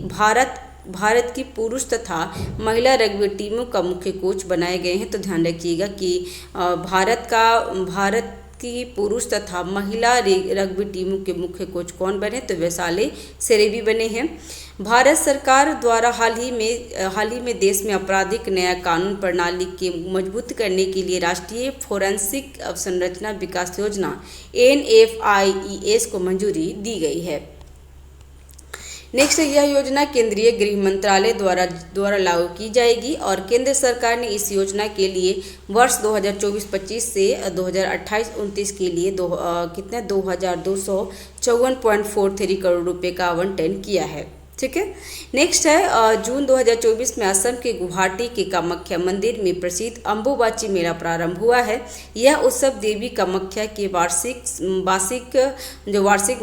भारत की पुरुष तथा महिला रग्बी टीमों का मुख्य कोच बनाए गए हैं। तो ध्यान रखिएगा कि भारत की पुरुष तथा महिला रग्बी टीमों के मुख्य कोच कौन बने, तो वैशाले सिरेवी बने हैं। भारत सरकार द्वारा हाल ही में देश में आपराधिक न्याय कानून प्रणाली के मजबूत करने के लिए राष्ट्रीय फोरेंसिक अवसंरचना विकास योजना NFIES को मंजूरी दी गई है। नेक्स्ट, यह योजना केंद्रीय गृह मंत्रालय द्वारा लागू की जाएगी और केंद्र सरकार ने इस योजना के लिए वर्ष 2024-25 से 2028-29 के लिए 2254.43 करोड़ रुपए का आवंटन किया है, ठीक है। नेक्स्ट है जून 2024 में असम के गुवाहाटी के कामाख्या मंदिर में प्रसिद्ध अम्बुबाची मेला प्रारंभ हुआ है। यह उत्सव देवी कामाख्या के वार्षिक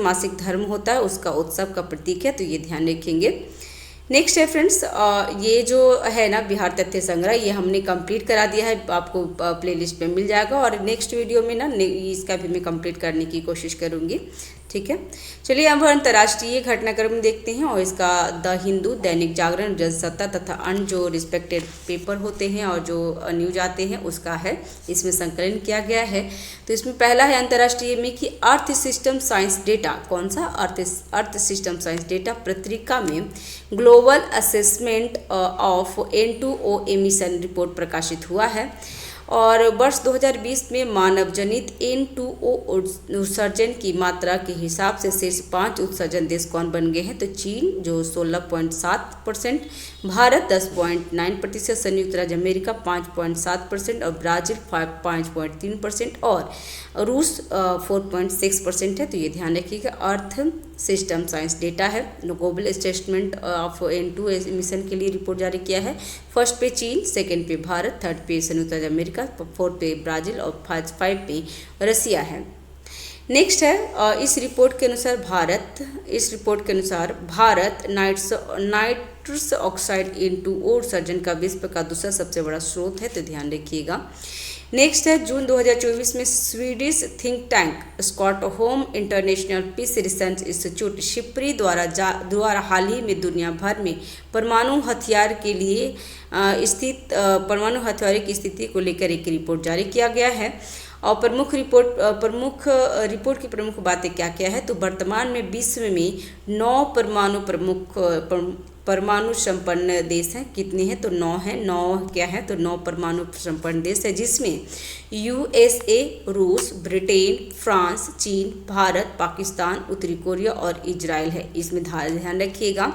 मासिक धर्म होता है उसका उत्सव का प्रतीक है। तो ये ध्यान रखेंगे। नेक्स्ट है फ्रेंड्स, ये जो है ना बिहार तथ्य संग्रह, ये हमने कंप्लीट करा दिया है, आपको प्लेलिस्ट में मिल जाएगा। और नेक्स्ट वीडियो में ना इसका भी मैं कंप्लीट करने की कोशिश करूँगी, ठीक है। चलिए अब अंतर्राष्ट्रीय घटनाक्रम देखते हैं और इसका द हिंदू, दैनिक जागरण, जनसत्ता तथा अन्य जो रिस्पेक्टेड पेपर होते हैं और जो न्यूज आते हैं उसका है, इसमें संकलन किया गया है। तो इसमें पहला है अंतर्राष्ट्रीय में कि अर्थ सिस्टम साइंस डेटा, कौन सा, अर्थ सिस्टम साइंस डेटा पत्रिका में global assessment of N2O emission report प्रकाशित हुआ है। और वर्ष 2020 में मानव जनित N2O उत्सर्जन की मात्रा के हिसाब से शीर्ष 5 उत्सर्जन देश कौन बन गए हैं, तो चीन जो 16.7%, भारत 10.9%, संयुक्त राज्य अमेरिका 5.7% और ब्राज़ील 5.3% और रूस 4.6% है। तो ये ध्यान रखिएगा। अर्थ सिस्टम साइंस डेटा है, global assessment of N2 emission के लिए रिपोर्ट जारी किया है। फर्स्ट पे चीन, सेकंड पे भारत, थर्ड पे संयुक्त राज्य अमेरिका, फोर्थ पे ब्राज़ील और 5 पे रसिया है। नेक्स्ट है इस रिपोर्ट के अनुसार भारत नाइट्रस ऑक्साइड N2O उत्सर्जन का विश्व का दूसरा सबसे बड़ा स्रोत है। तो ध्यान रखिएगा। नेक्स्ट है जून 2024 में Swedish think tank Stockholm International Peace Research Institute SIPRI द्वारा हाल ही में दुनिया भर में परमाणु हथियार की स्थिति को लेकर एक रिपोर्ट जारी किया गया है। और रिपोर्ट की प्रमुख बातें क्या क्या है, तो वर्तमान में विश्व में 9 परमाणु संपन्न देश हैं। कितने हैं, तो 9 हैं। 9 क्या है, तो 9 परमाणु संपन्न देश है जिसमें USA, रूस, ब्रिटेन, फ्रांस, चीन, भारत, पाकिस्तान, उत्तरी कोरिया और इजराइल है। इसमें ध्यान रखिएगा।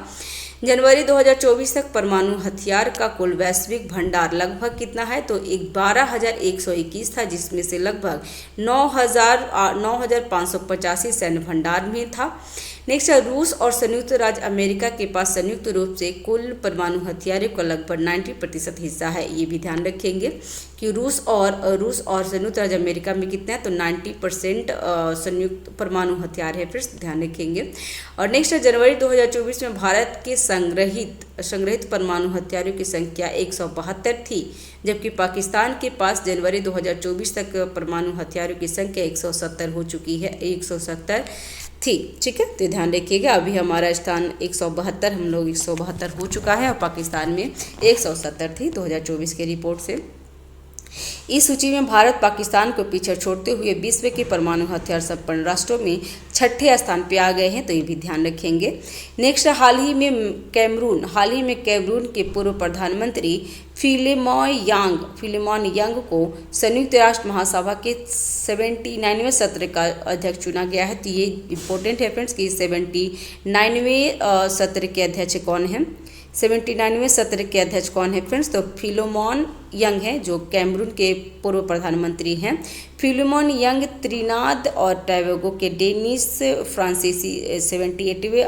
जनवरी 2024 तक परमाणु हथियार का कुल वैश्विक भंडार लगभग कितना है, तो 12,121 था जिसमें से लगभग 9,585 सैन्य भंडार में था। नेक्स्ट है रूस और संयुक्त राज्य अमेरिका के पास संयुक्त रूप से कुल परमाणु हथियारों का लगभग 90% हिस्सा है। ये भी ध्यान रखेंगे कि रूस और संयुक्त राज्य अमेरिका में कितना है, तो 90% संयुक्त परमाणु हथियार है, फिर ध्यान रखेंगे। और नेक्स्ट है जनवरी 2024 में भारत के संग्रहित परमाणु हथियारों की संख्या 172 थी, जबकि पाकिस्तान के पास जनवरी 2024 तक परमाणु हथियारों की संख्या 170 हो चुकी है, 170 थी। ठीक है, तो ध्यान रखिएगा। अभी हमारा स्थान 172, हम लोग 172 हो चुका है और पाकिस्तान में 170 थी 2024 के रिपोर्ट से। इस सूची में भारत पाकिस्तान को पीछे छोड़ते हुए विश्व के परमाणु हथियार संपन्न राष्ट्रों में 6ठे स्थान पे आ गए हैं, तो ये भी ध्यान रखेंगे। नेक्स्ट, हाल ही में कैमरून के पूर्व प्रधानमंत्री फिलेमॉन यांग को संयुक्त राष्ट्र महासभा के 79वें सत्र का अध्यक्ष चुना गया है। तो ये इम्पोर्टेंट है फ्रेंड्स कि 79वें सत्र के अध्यक्ष कौन है, 79वें सत्र के अध्यक्ष कौन है फ्रेंड्स, तो फिलेमॉन यंग हैं, जो कैमरून के पूर्व प्रधानमंत्री हैं। फिलेमॉन यंग त्रिनाद और टोबैगो के डेनिस फ्रांसीसी 78वें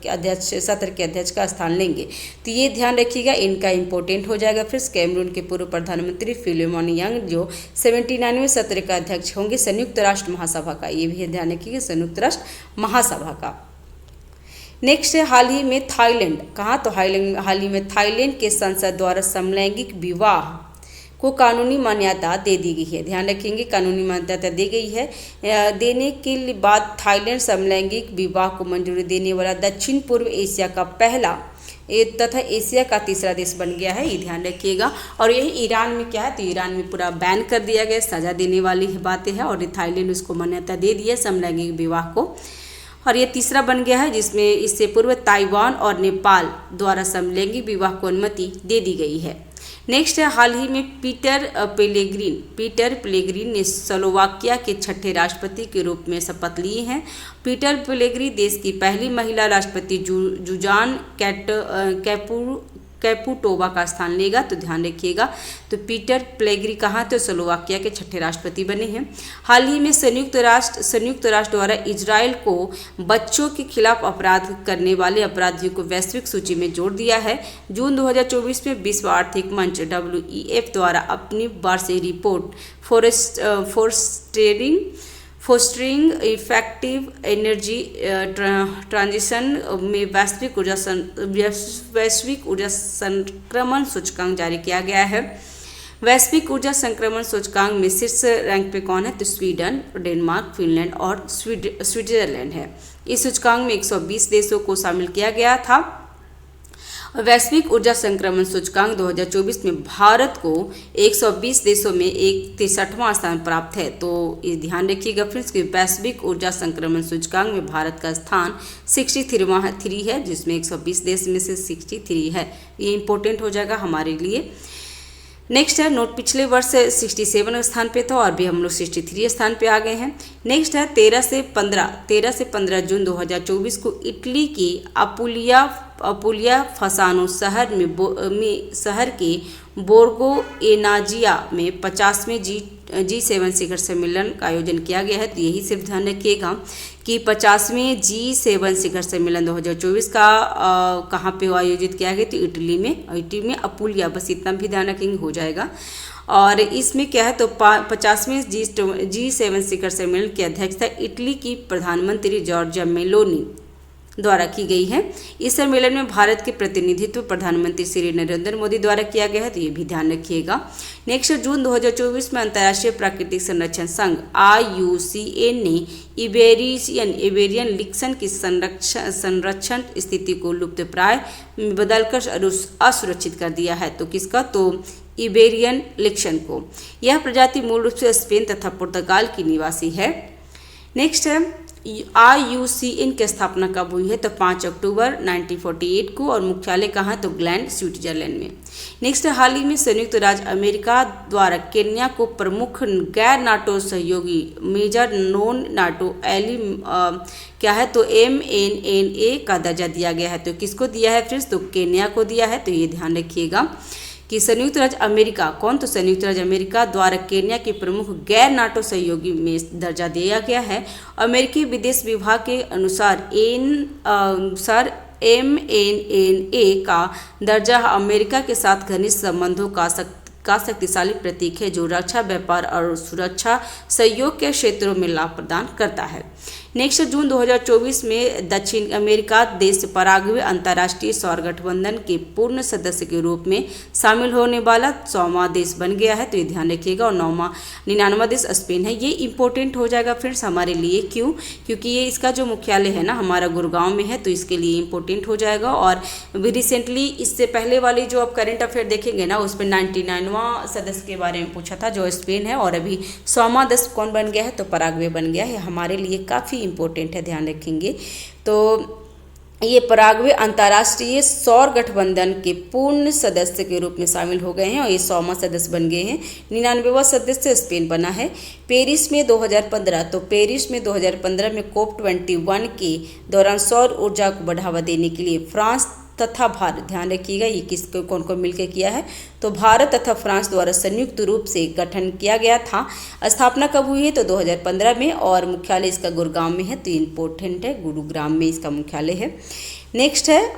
अध्यक्ष सत्र के अध्यक्ष का स्थान लेंगे। तो ये ध्यान रखिएगा, इनका इम्पोर्टेंट हो जाएगा फिर। कैमरून के पूर्व प्रधानमंत्री फिलेमॉन यंग जो 79वें सत्र का अध्यक्ष होंगे संयुक्त राष्ट्र महासभा का, ये भी ध्यान रखिएगा, संयुक्त राष्ट्र महासभा का। नेक्स्ट है हाल ही में थाईलैंड, कहाँ, तो हाल ही में थाईलैंड के संसद द्वारा समलैंगिक विवाह को कानूनी मान्यता दे दी गई है। ध्यान रखेंगे, कानूनी मान्यता दी गई है। देने के बाद थाईलैंड समलैंगिक विवाह को मंजूरी देने वाला दक्षिण पूर्व एशिया का पहला तथा एशिया का तीसरा देश बन गया है, ये ध्यान रखिएगा। और यही ईरान में क्या है, तो ईरान में पूरा बैन कर दिया गया, सजा देने वाली बातें हैं, और थाईलैंड उसको मान्यता दे दी है समलैंगिक विवाह को, और ये तीसरा बन गया है, जिसमें इससे पूर्व ताइवान और नेपाल द्वारा समलैंगिक विवाह को अनुमति दे दी गई है। नेक्स्ट है हाल ही में पीटर पेलेग्रिन ने स्लोवाकिया के 6ठे राष्ट्रपति के रूप में शपथ ली हैं। पीटर पेलेग्रिन देश की पहली महिला राष्ट्रपति जुजान कैपुटोवा का स्थान लेगा, तो ध्यान रखिएगा। तो पीटर पेलेग्रिन कहाँ, तो स्लोवाकिया के 6ठे राष्ट्रपति बने हैं। हाल ही में संयुक्त राष्ट्र द्वारा इजराइल को बच्चों के खिलाफ अपराध करने वाले अपराधियों को वैश्विक सूची में जोड़ दिया है। जून 2024 में विश्व आर्थिक मंच WEF द्वारा अपनी वार्षिक report fostering effective energy transition में वैश्विक ऊर्जा संक्रमण सूचकांक जारी किया गया है। वैश्विक ऊर्जा संक्रमण सूचकांक में शीर्ष रैंक पे कौन है, तो स्वीडन, डेनमार्क, फिनलैंड और स्विट्जरलैंड है। इस सूचकांक में 120 देशों को शामिल किया गया था। वैश्विक ऊर्जा संक्रमण सूचकांक 2024 में भारत को 120 देशों में 63वां स्थान प्राप्त है। तो ये ध्यान रखिएगा फ्रेंड्स कि वैश्विक ऊर्जा संक्रमण सूचकांक में भारत का स्थान 63 है, जिसमें 120 देश में से 63 है। ये इंपॉर्टेंट हो जाएगा हमारे लिए। नेक्स्ट है नोट, पिछले वर्ष 67 स्थान पे था और भी हम लोग 63 स्थान पे आ गए हैं। नेक्स्ट है 13 से 15 जून 2024 को इटली की अपुलिया फसानो शहर के बोर्गो एनाजिया में 50वें G7 शिखर सम्मेलन का आयोजन किया गया है। तो यही सिर्फ ध्यान रखिएगा कि 50वें G7 शिखर सम्मेलन 2024 का कहाँ पे आयोजित किया गया, तो इटली में अपुलिया, बस इतना भी ध्यान रखेंगे हो जाएगा। और इसमें क्या है, तो 50वें G7 शिखर सम्मेलन की अध्यक्षता इटली की प्रधानमंत्री जॉर्जिया मेलोनी द्वारा की गई है। इस सम्मेलन में भारत के प्रतिनिधित्व प्रधानमंत्री श्री नरेंद्र मोदी द्वारा किया गया है, तो ये भी ध्यान रखिएगा। नेक्स्ट, जून 2024 में अंतर्राष्ट्रीय प्राकृतिक संरक्षण संघ IUCN ने इबेरियन लिक्सन की संरक्षण स्थिति को लुप्तप्राय में बदलकर असुरक्षित कर दिया है। तो किसका, तो इबेरियन लिक्सन को। यह प्रजाति मूल रूप से स्पेन तथा पुर्तगाल की निवासी है। नेक्स्ट है IUCN की स्थापना कब हुई है, तो 5 अक्टूबर 1948 को, और मुख्यालय कहाँ, तो ग्लैंड, स्विट्जरलैंड में। नेक्स्ट, हाल ही में संयुक्त राज्य अमेरिका द्वारा केन्या को प्रमुख गैर नाटो सहयोगी मेजर नॉन नाटो एली क्या है, तो MNNA का दर्जा दिया गया है। तो किसको दिया है फ्रेंड्स, तो केन्या को दिया है। तो ये ध्यान रखिएगा कि संयुक्त राज्य अमेरिका, कौन, तो संयुक्त राज्य अमेरिका द्वारा केन्या के प्रमुख गैर नाटो सहयोगी में दर्जा दिया गया है। अमेरिकी विदेश विभाग के अनुसार MNNA का दर्जा अमेरिका के साथ घनिष्ठ संबंधों का शक्तिशाली प्रतीक है, जो रक्षा, व्यापार और सुरक्षा सहयोग के क्षेत्रों में लाभ प्रदान करता है। नेक्स्ट, जून 2024 में दक्षिण अमेरिका देश पराग्वे अंतर्राष्ट्रीय सौर गठबंधन के पूर्ण सदस्य के रूप में शामिल होने वाला 100वां देश बन गया है, तो ये ध्यान रखिएगा। और 99वां देश स्पेन है। ये इंपॉर्टेंट हो जाएगा फ्रेंड्स हमारे लिए, क्यों? क्योंकि ये इसका जो मुख्यालय है ना हमारा गुड़गांव में है, तो इसके लिए इंपॉर्टेंट हो जाएगा। और रिसेंटली इससे पहले वाली जो आप करंट अफेयर देखेंगे ना, उसमें 99वां सदस्य के बारे में पूछा था जो स्पेन है, और अभी 100वां देश कौन बन गया है, तो पराग्वे बन गया है। हमारे लिए काफ़ी इंपॉर्टेंट है, ध्यान रखेंगे। तो ये पराग्वे अंतर्राष्ट्रीय सौर गठबंधन के पूर्ण सदस्य के रूप में शामिल हो गए हैं और ये 100वां सदस्य बन गए हैं। 99वां सदस्य स्पेन बना है। पेरिस में 2015, तो पेरिस में 2015 में COP21 के दौरान सौर ऊर्जा को बढ़ावा देने के लिए फ्रांस तथा भारत, ध्यान रखिएगा ये किसको कौन कौन मिलकर किया है, तो भारत तथा फ्रांस द्वारा संयुक्त रूप से गठन किया गया था। स्थापना कब हुई है, तो 2015 में, और मुख्यालय इसका गुड़गांव में है, तो इंपॉर्टेंट है, गुरुग्राम में इसका मुख्यालय है। नेक्स्ट है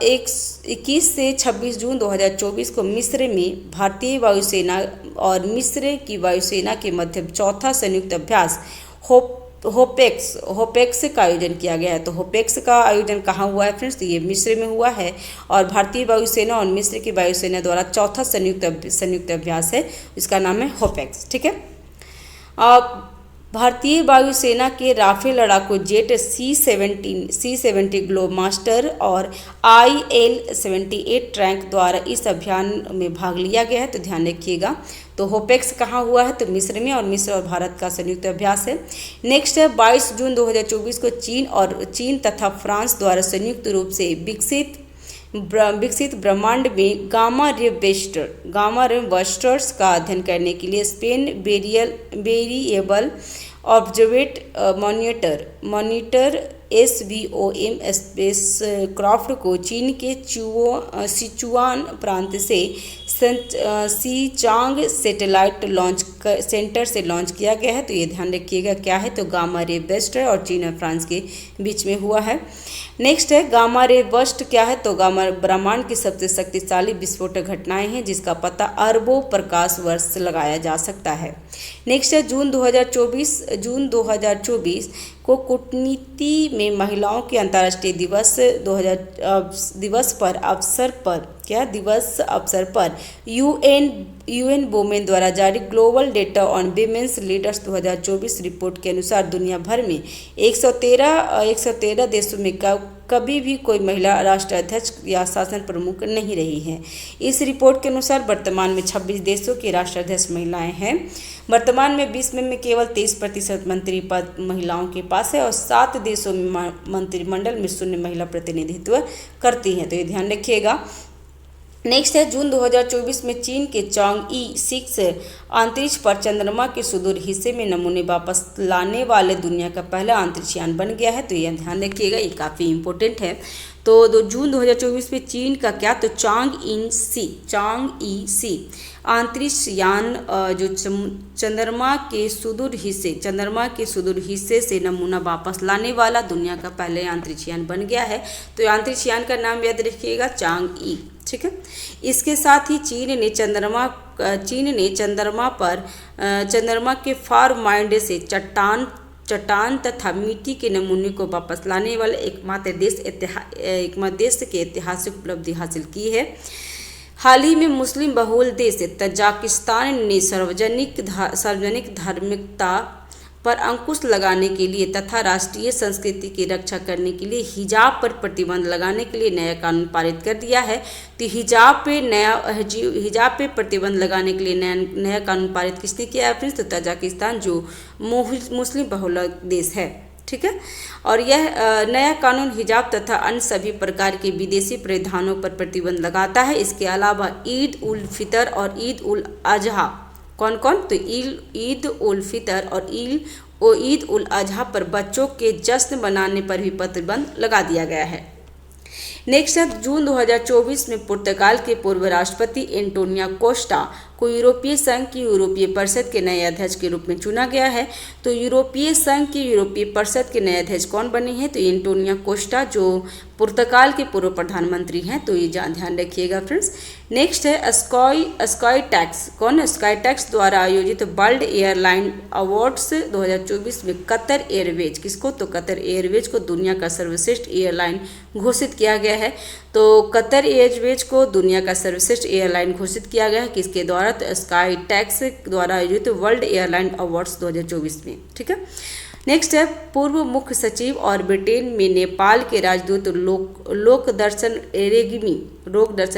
21 से 26 जून 2024 को मिस्र में भारतीय वायुसेना और मिस्र की वायुसेना के मध्य चौथा संयुक्त अभ्यास होपेक्स का आयोजन किया गया है। तो होपेक्स का आयोजन कहाँ हुआ है फ्रेंड्स, तो ये मिस्र में हुआ है, और भारतीय वायुसेना और मिस्र की वायुसेना द्वारा चौथा संयुक्त अभ्यास है, इसका नाम है होपेक्स। ठीक है। भारतीय वायुसेना के राफेल लड़ाकू जेट C-70 ग्लोबमास्टर और IL-78 टैंक द्वारा इस अभियान में भाग लिया गया है, तो ध्यान रखिएगा। तो होपेक्स कहाँ हुआ है, तो मिस्र में, और मिस्र और भारत का संयुक्त अभ्यास है। नेक्स्ट है 22 जून 2024 को चीन तथा फ्रांस द्वारा संयुक्त रूप से विकसित ब्रह्मांड में गामा रे बस्टर्स का अध्ययन करने के लिए स्पेन वेरिएबल ऑब्जर्वेट मॉनिटर SBOM स्पेस क्राफ्ट को चीन के सिचुआन प्रांत से सीचांग सैटेलाइट लॉन्च सेंटर से लॉन्च किया गया है, तो ये ध्यान रखिएगा क्या है, तो गामा रे बस्ट है, और चीन और फ्रांस के बीच में हुआ है। नेक्स्ट है गामा रे बस्ट क्या है, तो गामा ब्रह्मांड की सबसे शक्तिशाली विस्फोटक घटनाएं हैं जिसका पता अरबों प्रकाश वर्ष लगाया जा सकता है। नेक्स्ट है जून 2024 को कूटनीति में महिलाओं के अंतर्राष्ट्रीय दिवस अवसर पर यूएन वुमेन द्वारा जारी global data on women's leaders 2024 report के अनुसार दुनिया भर में 113 देशों में कभी भी कोई महिला राष्ट्राध्यक्ष या शासन प्रमुख नहीं रही है। इस रिपोर्ट के अनुसार वर्तमान में 26 देशों की राष्ट्राध्यक्ष महिलाएं हैं। वर्तमान में विश्व में केवल 23% मंत्री पद महिलाओं के पास है, और 7 देशों में मंत्रिमंडल में शून्य महिला प्रतिनिधित्व करती हैं, तो ये ध्यान रखिएगा। नेक्स्ट है जून 2024 में चीन के चांगई-6 अंतरिक्ष पर चंद्रमा के सुदूर हिस्से में नमूने वापस लाने वाले दुनिया का पहला अंतरिक्ष यान बन गया है, तो यह ध्यान रखिएगा, ये काफ़ी इंपॉर्टेंट है। तो जून 2024 में चीन का क्या, तो चांगई-सी अंतरिक्ष यान जो चंद्रमा के सुदूर हिस्से से नमूना वापस लाने वाला दुनिया का पहले अंतरिक्ष यान बन गया है, तो अंतरिक्ष यान का नाम याद रखिएगा, चांगई। ठीक है। इसके साथ ही चीन ने चंद्रमा के फार माइंड से चट्टान तथा मिट्टी के नमूने को वापस लाने वाले एकमात्र देश की ऐतिहासिक उपलब्धि हासिल की है। हाल ही में मुस्लिम बहुल देश तजाकिस्तान ने सार्वजनिक धार्मिकता पर अंकुश लगाने के लिए तथा राष्ट्रीय संस्कृति की रक्षा करने के लिए हिजाब पर प्रतिबंध लगाने के लिए नया कानून पारित कर दिया है। तो हिजाब पे प्रतिबंध लगाने के लिए नया कानून पारित किसने किया है फ्रेंड्स, तो तजाकिस्तान जो मुस्लिम बहुल देश है। ठीक है। और यह नया कानून हिजाब तथा अन्य सभी प्रकार के विदेशी परिधानों पर प्रतिबंध लगाता है। इसके अलावा ईद उल फितर और ईद उल अजहा कौन, तो ईद उल फितर और ईद उल अजहा पर बच्चों के जश्न मनाने पर भी प्रतिबंध लगा दिया गया है। नेक्स्ट है जून 2024 में पुर्तगाल के पूर्व राष्ट्रपति एंटोनियो कोस्टा को यूरोपीय संघ की यूरोपीय परिषद के नए अध्यक्ष के रूप में चुना गया है। तो यूरोपीय संघ की यूरोपीय परिषद के नए अध्यक्ष कौन बने हैं? तो एंटोनियो कोस्टा, जो पुर्तगाल के पूर्व प्रधानमंत्री हैं। तो ये ध्यान रखिएगा फ्रेंड्स। नेक्स्ट है स्काई टैक्स। कौन है? स्काई टैक्स द्वारा आयोजित वर्ल्ड एयरलाइन अवार्ड्स 2024 में कतर एयरवेज, किसको? तो कतर एयरवेज को दुनिया का सर्वश्रेष्ठ एयरलाइन घोषित किया गया है। तो कतर एयरवेज को दुनिया का सर्वश्रेष्ठ एयरलाइन घोषित किया गया है किसके द्वारा? तो स्काई टैक्स द्वारा आयोजित वर्ल्ड एयरलाइन अवार्ड्स 2024 में। ठीक है। नेक्स्ट है पूर्व मुख्य सचिव और ब्रिटेन में नेपाल के राजदूत लोकदर्शन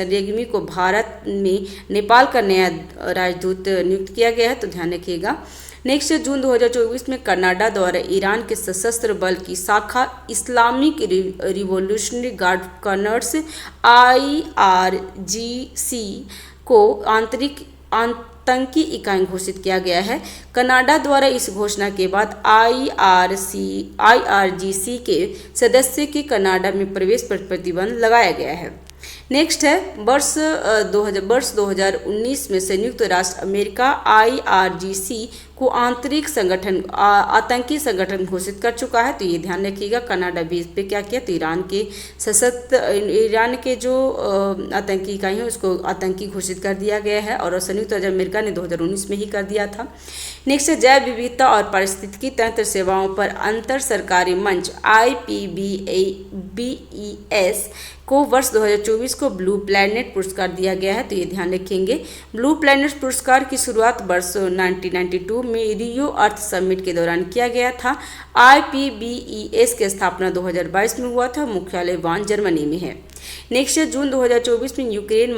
रेग्मी को भारत में नेपाल का नया राजदूत नियुक्त किया गया है। तो ध्यान रखिएगा। नेक्स्ट जून 2024 में कनाडा द्वारा ईरान के सशस्त्र बल की शाखा Islamic revolutionary guard colonel's IRGC को आतंकी इकाई घोषित किया गया है। कनाडा द्वारा इस घोषणा के बाद IRGC के सदस्य के कनाडा में प्रवेश पर प्रतिबंध लगाया गया है। नेक्स्ट है वर्ष 2019 में संयुक्त राष्ट्र अमेरिका IRGC को आतंकी संगठन घोषित कर चुका है। तो ये ध्यान रखिएगा। कनाडा भी इस पे क्या किया? तो ईरान के जो आतंकी इकाई है उसको आतंकी घोषित कर दिया गया है और संयुक्त राज्य अमेरिका ने 2019 में ही कर दिया था। नेक्स्ट है जैव विविधता और पारिस्थितिकी तंत्र सेवाओं पर अंतर सरकारी मंच IPBES को वर्ष 2024 को ब्लू प्लैनेट पुरस्कार दिया गया है। तो ये ध्यान रखेंगे। ब्लू प्लैनेट पुरस्कार की शुरुआत वर्ष 1992 में रियो अर्थ समिट के दौरान किया गया था। IPBES की स्थापना 2022 में हुआ था। मुख्यालय वान जर्मनी में है। नेक्स्ट जून 2024 में यूक्रेन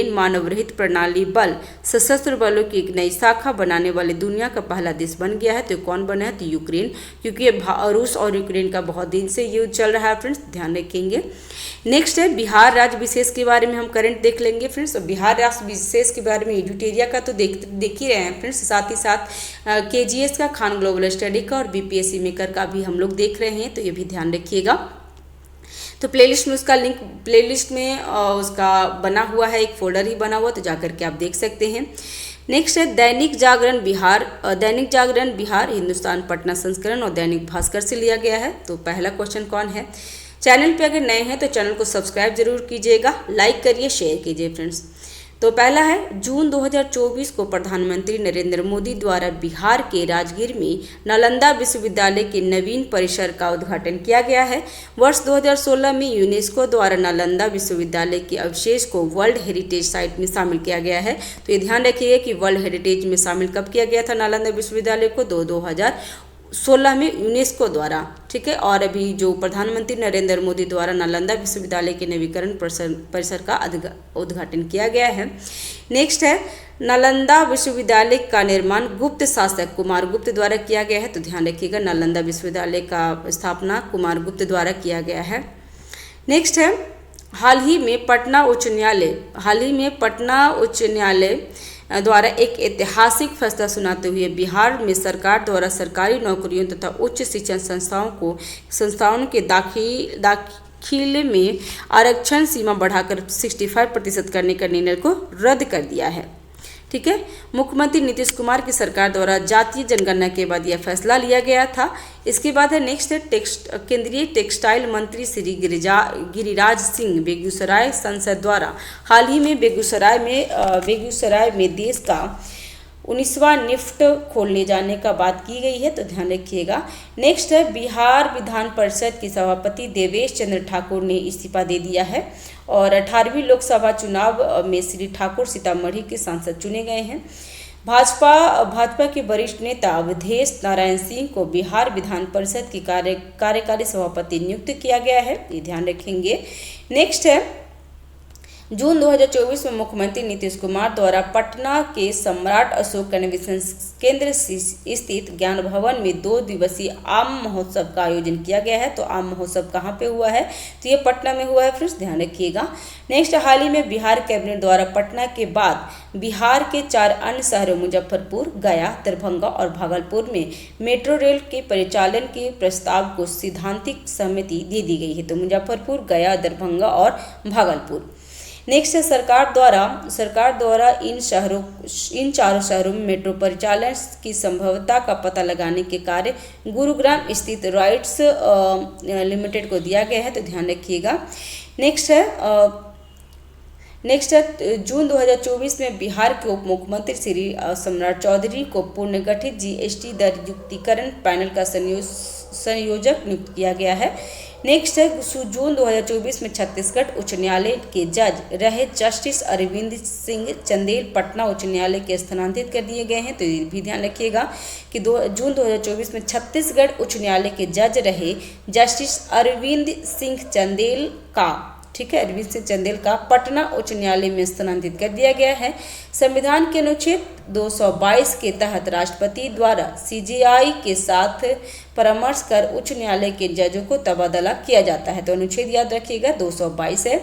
मानव रहित प्रणाली बल सशस्त्र बलों की एक नई शाखा बनाने वाले दुनिया का पहला देश बन गया है। तो कौन बना है? तो यूक्रेन, क्योंकि रूस और यूक्रेन का बहुत दिन से युद्ध चल रहा है फ्रेंड्स, ध्यान रखेंगे। नेक्स्ट है बिहार राज्य विशेष के बारे में हम करंट देख लेंगे फ्रेंड्स। और बिहार राज्य विशेष के बारे में एडुटेरिया का तो देख ही रहे हैं फ्रेंड्स, साथ ही साथ KGS का, खान ग्लोबल स्टडी का और BPSC मेकर का भी हम लोग देख रहे हैं। तो ये भी ध्यान रखिएगा। तो प्लेलिस्ट में उसका लिंक उसका बना हुआ है, एक फोल्डर ही बना हुआ, तो जाकर के आप देख सकते हैं। नेक्स्ट है दैनिक जागरण बिहार हिंदुस्तान पटना संस्करण और दैनिक भास्कर से लिया गया है। तो पहला क्वेश्चन कौन है? चैनल पे अगर नए हैं तो चैनल को सब्सक्राइब जरूर कीजिएगा, लाइक करिए, शेयर कीजिए फ्रेंड्स। तो पहला है जून 2024 को प्रधानमंत्री नरेंद्र मोदी द्वारा बिहार के राजगीर में नालंदा विश्वविद्यालय के नवीन परिसर का उद्घाटन किया गया है। वर्ष 2016 में यूनेस्को द्वारा नालंदा विश्वविद्यालय के अवशेष को वर्ल्ड हेरिटेज साइट में शामिल किया गया है। तो ये ध्यान रखिए कि वर्ल्ड हेरिटेज में शामिल कब किया गया था नालंदा विश्वविद्यालय को? 2016 में यूनेस्को द्वारा। ठीक है। और अभी जो प्रधानमंत्री नरेंद्र मोदी द्वारा नालंदा विश्वविद्यालय के नवीकरण परिसर का उद्घाटन किया गया है। नेक्स्ट है नालंदा विश्वविद्यालय का निर्माण गुप्त शासक कुमार गुप्त द्वारा किया गया है। तो ध्यान रखिएगा, नालंदा विश्वविद्यालय का स्थापना कुमार गुप्त द्वारा किया गया है। नेक्स्ट है हाल ही में पटना उच्च न्यायालय द्वारा एक ऐतिहासिक फैसला सुनाते हुए बिहार में सरकार द्वारा सरकारी नौकरियों तथा उच्च शिक्षण संस्थाओं के दाखिले में आरक्षण सीमा बढ़ाकर 65% करने का निर्णय को रद्द कर दिया है। ठीक है। मुख्यमंत्री नीतीश कुमार की सरकार द्वारा जातीय जनगणना के बाद यह फैसला लिया गया था। इसके बाद है नेक्स्ट है केंद्रीय टेक्सटाइल मंत्री श्री गिरिराज सिंह बेगूसराय संसद द्वारा हाल ही में बेगूसराय में देश का 19वां निफ्ट खोलने जाने का बात की गई है। तो ध्यान रखिएगा। नेक्स्ट है बिहार विधान परिषद के सभापति देवेश चंद्र ठाकुर ने इस्तीफा दे दिया है और 18वीं लोकसभा चुनाव में श्री ठाकुर सीतामढ़ी के सांसद चुने गए हैं। भाजपा के वरिष्ठ नेता अवधेश नारायण सिंह को बिहार विधान परिषद की कार्यकारी सभापति नियुक्त किया गया है। ये ध्यान रखेंगे। नेक्स्ट है जून 2024 में मुख्यमंत्री नीतीश कुमार द्वारा पटना के सम्राट अशोक कन्वेंशन केंद्र स्थित ज्ञान भवन में 2 दिवसीय आम महोत्सव का आयोजन किया गया है। तो आम महोत्सव कहाँ पे हुआ है, तो ये पटना में हुआ है फ्रेंड्स, ध्यान रखिएगा। नेक्स्ट, हाल ही में बिहार कैबिनेट द्वारा पटना के बाद बिहार के 4 अन्य शहरों मुजफ्फरपुर, गया, दरभंगा और भागलपुर में मेट्रो रेल के परिचालन के प्रस्ताव को सैद्धांतिक सहमति दे दी गई है। तो मुजफ्फरपुर, गया, दरभंगा और भागलपुर। नेक्स्ट है, सरकार द्वारा इन चारों शहरों में मेट्रो परिचालन की संभवता का पता लगाने के कार्य गुरुग्राम स्थित राइट्स लिमिटेड को दिया गया है। तो ध्यान रखिएगा। नेक्स्ट है जून 2024 में बिहार के उप मुख्यमंत्री श्री सम्राट चौधरी को पुनर्गठित जीएसटी दर युक्तिकरण पैनल का संयोजक नियुक्त किया गया है। नेक्स्ट है, जून 2024 में छत्तीसगढ़ उच्च न्यायालय के जज रहे जस्टिस अरविंद सिंह चंदेल पटना उच्च न्यायालय के स्थानांतरित कर दिए गए हैं। तो ये भी ध्यान रखिएगा कि जून 2024 में छत्तीसगढ़ उच्च न्यायालय के जज रहे जस्टिस अरविंद सिंह चंदेल का, ठीक है, अरविंद सिंह चंदेल का पटना उच्च न्यायालय में स्थानांतरित कर दिया गया है। संविधान के अनुच्छेद 222 के तहत राष्ट्रपति द्वारा सीजेआई के साथ परामर्श कर उच्च न्यायालय के जजों को तबादला किया जाता है। तो अनुच्छेद याद रखिएगा 222 है।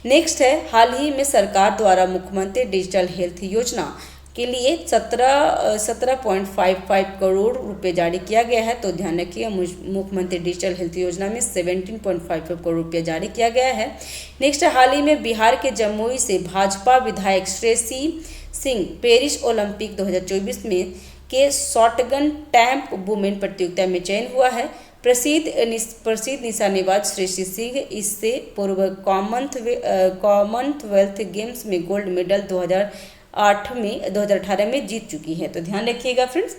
नेक्स्ट है, हाल ही में सरकार द्वारा मुख्यमंत्री डिजिटल हेल्थ योजना के लिए 17.55 करोड़ रुपए जारी किया गया है। तो ध्यान रखिए, मुख्यमंत्री डिजिटल हेल्थ योजना में 17.55 करोड़ रुपया जारी किया गया है। नेक्स्ट, हाल ही में बिहार के जमुई से भाजपा विधायक श्रेयसी सिंह पेरिस ओलंपिक 2024 में के शॉटगन टैंप वुमेन प्रतियोगिता में चयन हुआ है। प्रसिद्ध निशानेबाज श्रेयसी सिंह इससे पूर्व कॉमनवेल्थ गेम्स में गोल्ड मेडल 2018 में जीत चुकी है। तो ध्यान रखिएगा फ्रेंड्स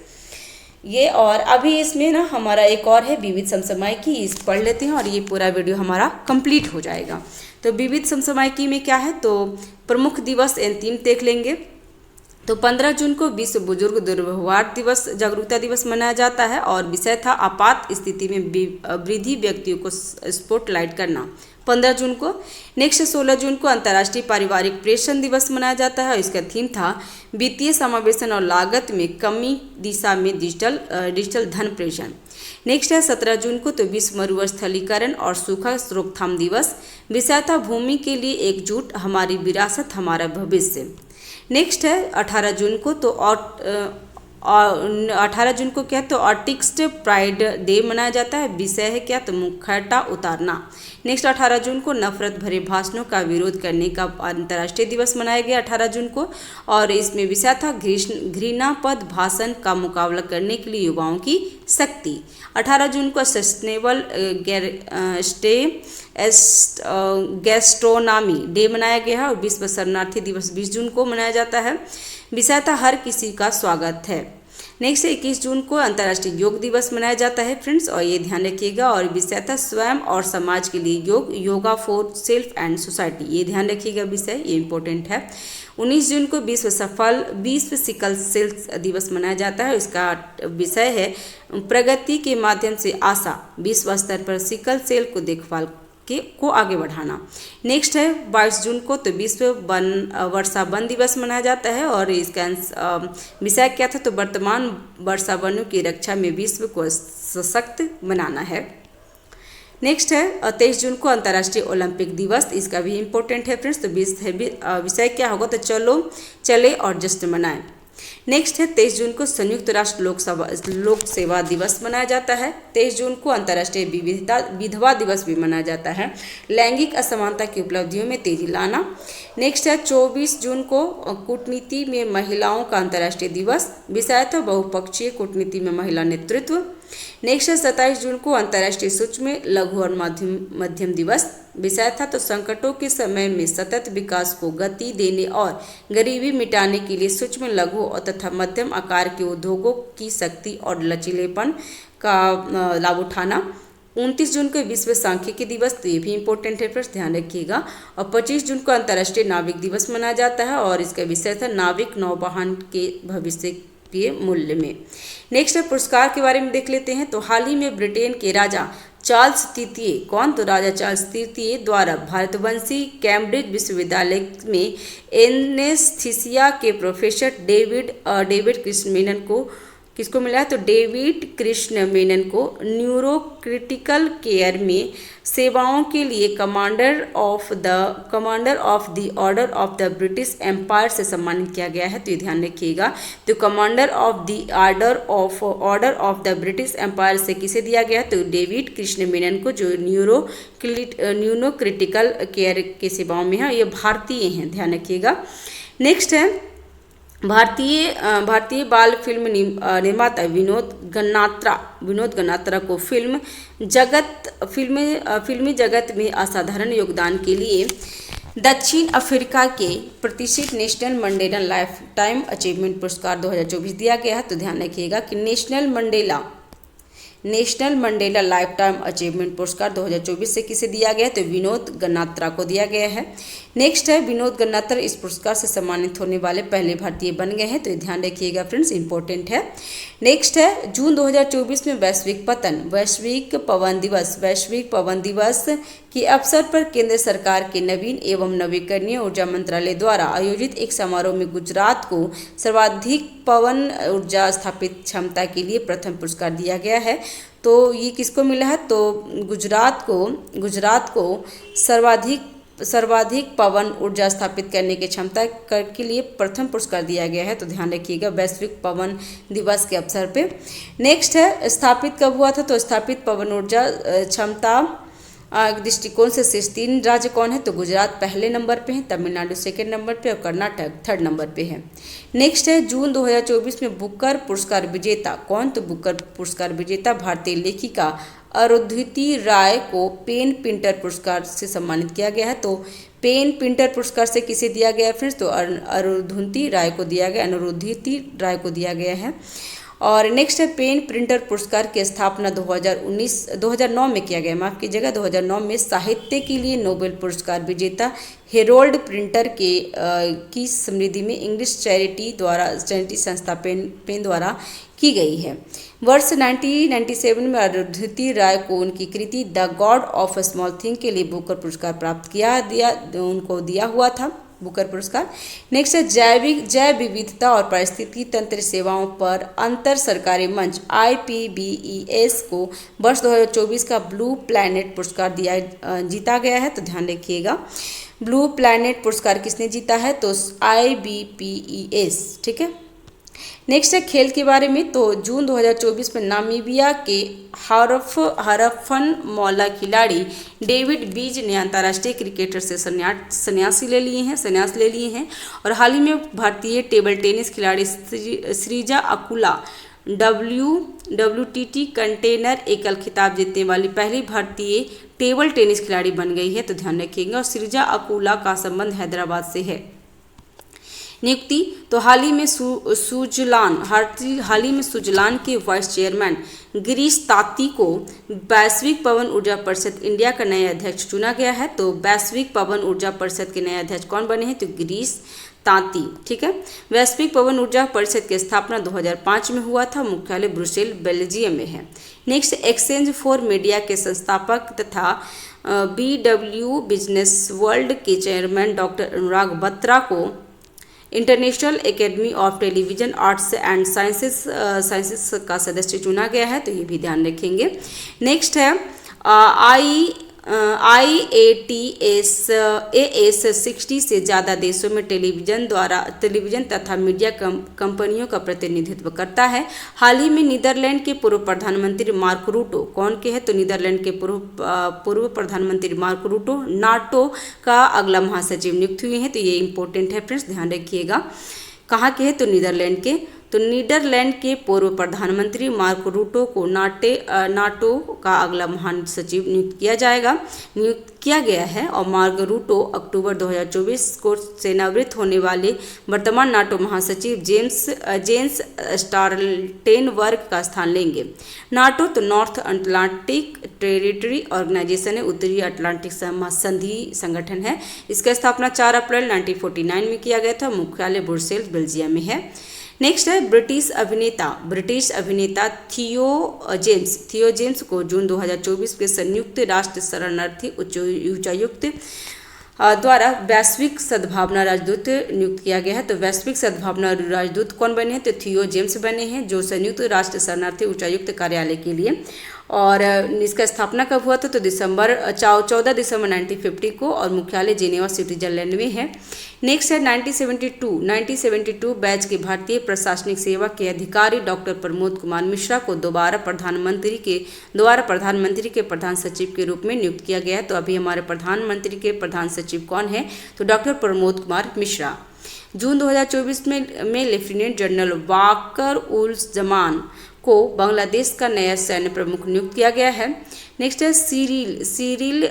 ये। और अभी इसमें ना हमारा एक और है विविध समसामयिकी, इस पढ़ लेते हैं और ये पूरा वीडियो हमारा कंप्लीट हो जाएगा। तो विविध समसामयिकी में क्या है, तो प्रमुख दिवस इन 3 देख लेंगे। तो 15 जून को विश्व बुजुर्ग दुर्व्यवहार दिवस जागरूकता दिवस मनाया जाता है और विषय था आपात स्थिति में वृद्धि व्यक्तियों को स्पॉटलाइट करना, 15 जून को। नेक्स्ट 16 जून को अंतर्राष्ट्रीय पारिवारिक प्रेषण दिवस मनाया जाता है। इसका थीम था वित्तीय समावेशन और लागत में कमी दिशा में डिजिटल धन प्रेषण। नेक्स्ट है 17 जून को तो विश्व मरुस्थलीकरण और सूखा रोकथाम दिवस, विषय था भूमि के लिए एकजुट, हमारी विरासत हमारा भविष्य। नेक्स्ट है 18 जून को तो 18 जून को क्या, तो आर्टिस्ट प्राइड डे मनाया जाता है, विषय है क्या, तो मुखौटा उतारना। नेक्स्ट 18 जून को नफरत भरे भाषणों का विरोध करने का अंतर्राष्ट्रीय दिवस मनाया गया 18 जून को, और इसमें विषय था घृणास्पद भाषण का मुकाबला करने के लिए युवाओं की शक्ति। 18 जून को सस्टेनेबल गैस्ट्रोनॉमी डे मनाया गया है और विश्व शरणार्थी दिवस 20 जून को मनाया जाता है, विषय था हर किसी का स्वागत है। नेक्स्ट 21 जून को अंतर्राष्ट्रीय योग दिवस मनाया जाता है फ्रेंड्स, और ये ध्यान रखिएगा, और विषय था स्वयं और समाज के लिए योग, yoga for self and society, ये ध्यान रखिएगा विषय, ये इंपॉर्टेंट है। 19 जून को विश्व सिकल सेल दिवस मनाया जाता है, इसका विषय है प्रगति के माध्यम से आशा, विश्व स्तर पर सिकल सेल को देखभाल को आगे बढ़ाना। नेक्स्ट है 22 जून को तो विश्व वर्षा वन दिवस मनाया जाता है और इसका विषय क्या था, तो वर्तमान वर्षा वनों की रक्षा में विश्व को सशक्त बनाना है। नेक्स्ट है 23 जून को अंतर्राष्ट्रीय ओलंपिक दिवस, इसका भी इम्पोर्टेंट है फ्रेंड्स, तो विषय क्या होगा, तो चले और जश्न मनाएं। नेक्स्ट है 23 जून को संयुक्त राष्ट्र लोक सेवा दिवस मनाया जाता है। 23 जून को अंतर्राष्ट्रीय विधवा दिवस भी मनाया जाता है, लैंगिक असमानता की उपलब्धियों में तेजी लाना। नेक्स्ट है 24 जून को कूटनीति में महिलाओं का अंतर्राष्ट्रीय दिवस, विषय था बहुपक्षीय कूटनीति में महिला नेतृत्व। नेक्स्ट है 27 जून को अंतर्राष्ट्रीय सूक्ष्म लघु और मध्यम दिवस, विषय था तो संकटों के समय में सतत विकास को गति देने और गरीबी मिटाने के लिए सूक्ष्म लघु और तथा मध्यम आकार के उद्योगों की शक्ति और लचीलेपन का लाभ उठाना। 29 जून को विश्व सांख्यिकी दिवस, तो ये भी इंपॉर्टेंट है फ्रेंड्स, ध्यान रखिएगा। और 25 जून को अंतर्राष्ट्रीय नाविक दिवस मनाया जाता है और इसका विषय था नाविक नौवहन के भविष्य के मूल्य में। नेक्स्ट है पुरस्कार के बारे में देख लेते हैं, तो हाल ही में ब्रिटेन के राजा चार्ल्स तृतीय, कौन? तो राजा चार्ल्स तृतीय द्वारा भारतवंशी कैम्ब्रिज विश्वविद्यालय में एनेस्थीसिया के प्रोफेसर डेविड कृष्ण मेनन को, किसको मिला है? तो डेविड कृष्ण मेनन को न्यूरो क्रिटिकल केयर में सेवाओं के लिए commander of the order of the British empire से सम्मानित किया गया है। तो ये ध्यान रखिएगा, तो commander of the order of the British empire से किसे दिया गया? तो डेविड कृष्ण मेनन को, जो न्यूरो क्रिटिकल केयर की सेवाओं में है। ये भारतीय हैं, ध्यान रखिएगा। नेक्स्ट है भारतीय बाल फिल्म निर्माता विनोद गन्नात्रा को फिल्मी जगत में असाधारण योगदान के लिए दक्षिण अफ्रीका के प्रतिष्ठित national Mandela life time achievement पुरस्कार 2024 दिया गया है। तो ध्यान रखिएगा कि national Mandela life time achievement पुरस्कार 2024 से किसे दिया गया है? तो विनोद गन्नात्रा को दिया गया है। नेक्स्ट है विनोद गन्नात्रा इस पुरस्कार से सम्मानित होने वाले पहले भारतीय बन गए हैं। तो ये ध्यान रखिएगा फ्रेंड्स, इंपॉर्टेंट है। नेक्स्ट है जून 2024 में वैश्विक पवन दिवस के अवसर पर केंद्र सरकार के नवीन एवं नवीकरणीय ऊर्जा मंत्रालय द्वारा आयोजित एक समारोह में गुजरात को सर्वाधिक पवन ऊर्जा स्थापित क्षमता के लिए प्रथम पुरस्कार दिया गया है। तो ये किसको मिला है? तो गुजरात को सर्वाधिक पवन ऊर्जा स्थापित करने की क्षमता के लिए प्रथम पुरस्कार दिया गया है। तो ध्यान रखिएगा वैश्विक पवन दिवस के अवसर पे। नेक्स्ट है स्थापित कब हुआ था? तो स्थापित पवन ऊर्जा क्षमता दृष्टिकोण से शीर्ष 3 राज्य कौन है? तो गुजरात पहले नंबर पे है, तमिलनाडु सेकेंड नंबर पे और कर्नाटक थर्ड नंबर पे है। नेक्स्ट है जून 2024 में बुकर पुरस्कार विजेता कौन? तो बुकर पुरस्कार विजेता भारतीय लेखिका अरुंधति राय को पेन पिंटर पुरस्कार से सम्मानित किया गया है। तो पेन पिंटर पुरस्कार से किसे दिया गया फ्रेंड्स? तो अरुंधति राय को दिया गया है। और नेक्स्ट है पेन प्रिंटर पुरस्कार की स्थापना 2009 में किया गया, माफ कीजिएगा 2009 में साहित्य के लिए नोबेल पुरस्कार विजेता हेरोल्ड प्रिंटर की स्मृति में इंग्लिश चैरिटी संस्था पेन द्वारा की गई है। वर्ष 1997 में अरुंधति राय को उनकी कृति the God of a small thing के लिए बुकर पुरस्कार प्राप्त उनको दिया हुआ था बुकर पुरस्कार। नेक्स्ट है जैव विविधता और पारिस्थितिकी तंत्र सेवाओं पर अंतर सरकारी मंच IPBES को वर्ष 2024 का ब्लू प्लैनेट पुरस्कार जीता गया है। तो ध्यान रखिएगा ब्लू प्लैनेट पुरस्कार किसने जीता है? तो IPBES, ठीक है। नेक्स्ट है खेल के बारे में। तो जून 2024 में नामीबिया के हरफन मौला खिलाड़ी डेविड बीज ने अंतर्राष्ट्रीय क्रिकेटर से संन्यास ले लिए हैं और हाल ही में भारतीय टेबल टेनिस खिलाड़ी श्रीजा अकुला WTT कंटेनर एकल खिताब जीतने वाली पहली भारतीय टेबल टेनिस खिलाड़ी बन गई है। तो ध्यान रखिएगा। और श्रीजा अकुला का संबंध हैदराबाद से है। नियुक्ति तो हाल ही में सुजलान के वाइस चेयरमैन गिरीश ताती को वैश्विक पवन ऊर्जा परिषद इंडिया का नया अध्यक्ष चुना गया है। तो वैश्विक पवन ऊर्जा परिषद के नए अध्यक्ष कौन बने हैं? तो गिरीश ताती, ठीक है। वैश्विक पवन ऊर्जा परिषद की स्थापना 2005 में हुआ था। मुख्यालय ब्रुसेल बेल्जियम में है। नेक्स्ट एक्सचेंज फॉर मीडिया के संस्थापक तथा BW बिजनेस वर्ल्ड के चेयरमैन डॉक्टर अनुराग बत्रा को international academy of television arts and sciences का सदस्य चुना गया है। तो ये भी ध्यान रखेंगे। नेक्स्ट है IATS 60 से ज़्यादा देशों में टेलीविजन तथा मीडिया कंपनियों का प्रतिनिधित्व करता है। हाल ही में नीदरलैंड के पूर्व प्रधानमंत्री मार्क रूटो कौन के हैं? तो नीदरलैंड के पूर्व प्रधानमंत्री मार्क रूटो नाटो का अगला महासचिव नियुक्त हुए हैं। तो ये इंपॉर्टेंट है फ्रेंड्स, ध्यान रखिएगा। कहाँ के हैं? तो नीदरलैंड के। तो नीदरलैंड के पूर्व प्रधानमंत्री मार्क रूटो को नाटो का अगला महासचिव नियुक्त किया गया है। और मार्क रूटो अक्टूबर 2024 को सेवानिवृत्त होने वाले वर्तमान नाटो महासचिव जेंस स्टोल्टेनबर्ग का स्थान लेंगे। नाटो तो नॉर्थ अटलांटिक टेरिटरी ऑर्गेनाइजेशन है, उत्तरी अटलांटिक संधि संगठन है। इसका स्थापना 4 अप्रैल 1949 में किया गया था। मुख्यालय ब्रुसेल्स बेल्जियम में है। नेक्स्ट है ब्रिटिश अभिनेता थियो जेम्स को जून 2024 के संयुक्त राष्ट्र शरणार्थी उच्चायुक्त द्वारा वैश्विक सद्भावना राजदूत नियुक्त किया गया है। तो वैश्विक सद्भावना राजदूत कौन बने हैं? तो थियो जेम्स बने हैं, जो संयुक्त राष्ट्र शरणार्थी उच्चायुक्त कार्यालय के लिए। और इसका स्थापना कब हुआ था? तो 14 दिसंबर 1950 को, और मुख्यालय जेनेवा स्विट्जरलैंड में है। नेक्स्ट है 1972 बैच के भारतीय प्रशासनिक सेवा के अधिकारी डॉक्टर प्रमोद कुमार मिश्रा को दोबारा प्रधानमंत्री के प्रधान सचिव के रूप में नियुक्त किया गया है। तो अभी हमारे प्रधानमंत्री के प्रधान सचिव कौन है? तो डॉक्टर प्रमोद कुमार मिश्रा। जून 2024 में लेफ्टिनेंट जनरल वाकर उल जमान को बांग्लादेश का नया सैन्य प्रमुख नियुक्त किया गया है। नेक्स्ट है सिरिल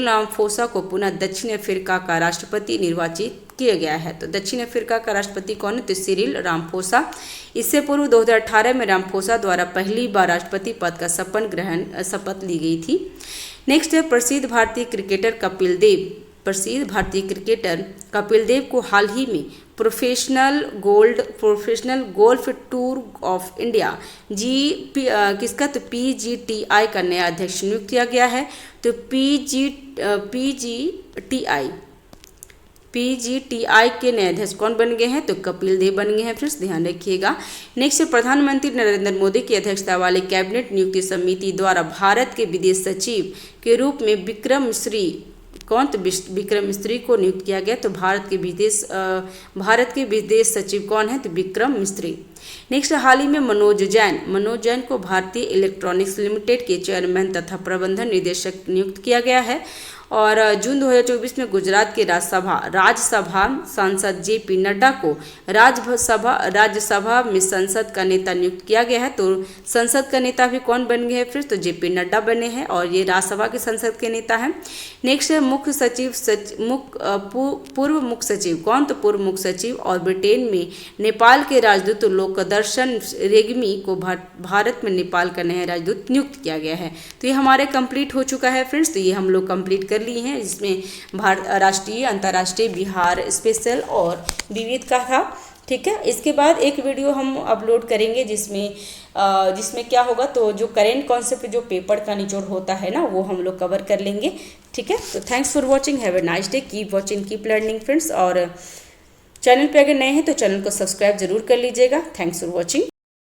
रामाफोसा को पुनः दक्षिण अफ्रीका का राष्ट्रपति निर्वाचित किया गया है। तो दक्षिण अफ्रीका का राष्ट्रपति कौन है? तो सिरिल रामाफोसा। इससे पूर्व 2018 में रामाफोसा द्वारा पहली बार राष्ट्रपति पद का शपथ ली गई थी। नेक्स्ट है प्रसिद्ध भारतीय क्रिकेटर कपिल देव को हाल ही में professional golf tour of India तो PGTI का नया अध्यक्ष नियुक्त किया गया है। तो PGTI के नए अध्यक्ष कौन बन गए हैं? तो कपिल देव बन गए हैं। फ्रेंड्स ध्यान रखिएगा। नेक्स्ट प्रधानमंत्री नरेंद्र मोदी की अध्यक्षता वाली कैबिनेट नियुक्ति समिति द्वारा भारत के विदेश सचिव के रूप में विक्रम मिस्री को नियुक्त किया गया। तो भारत के विदेश सचिव कौन है? तो विक्रम मिस्री। नेक्स्ट हाल ही में मनोज जैन को भारतीय इलेक्ट्रॉनिक्स लिमिटेड के चेयरमैन तथा प्रबंधन निदेशक नियुक्त किया गया है। और जून 2024 में गुजरात के राज्यसभा सांसद JP नड्डा को राज्यसभा में संसद का नेता नियुक्त किया गया है। तो संसद का नेता भी कौन बन गए हैं? फिर तो JP नड्डा बने हैं, और ये राज्यसभा के संसद के नेता हैं। नेक्स्ट है पूर्व मुख्य सचिव कौन? तो पूर्व मुख्य सचिव और ब्रिटेन में नेपाल के राजदूत लोकदर्शन रेग्मी को भारत में नेपाल का नया राजदूत नियुक्त किया गया है। तो ये हमारे कंप्लीट हो चुका है फ्रेंड्स। तो ये हम लोग कंप्लीट कर लिए हैं, जिसमें राष्ट्रीय, अंतर्राष्ट्रीय, बिहार स्पेशल और विविध का था। ठीक है, इसके बाद एक वीडियो हम अपलोड करेंगे जिसमें क्या होगा, तो जो करेंट कॉन्सेप्ट जो पेपर का निचोड़ होता है ना, वो हम लोग कवर कर लेंगे। ठीक है, तो thanks for watching, have a nice day, keep watching, keep learning friends. और चैनल पे अगर नए हैं तो चैनल को सब्सक्राइब जरूर कर लीजिएगा। Thanks for watching.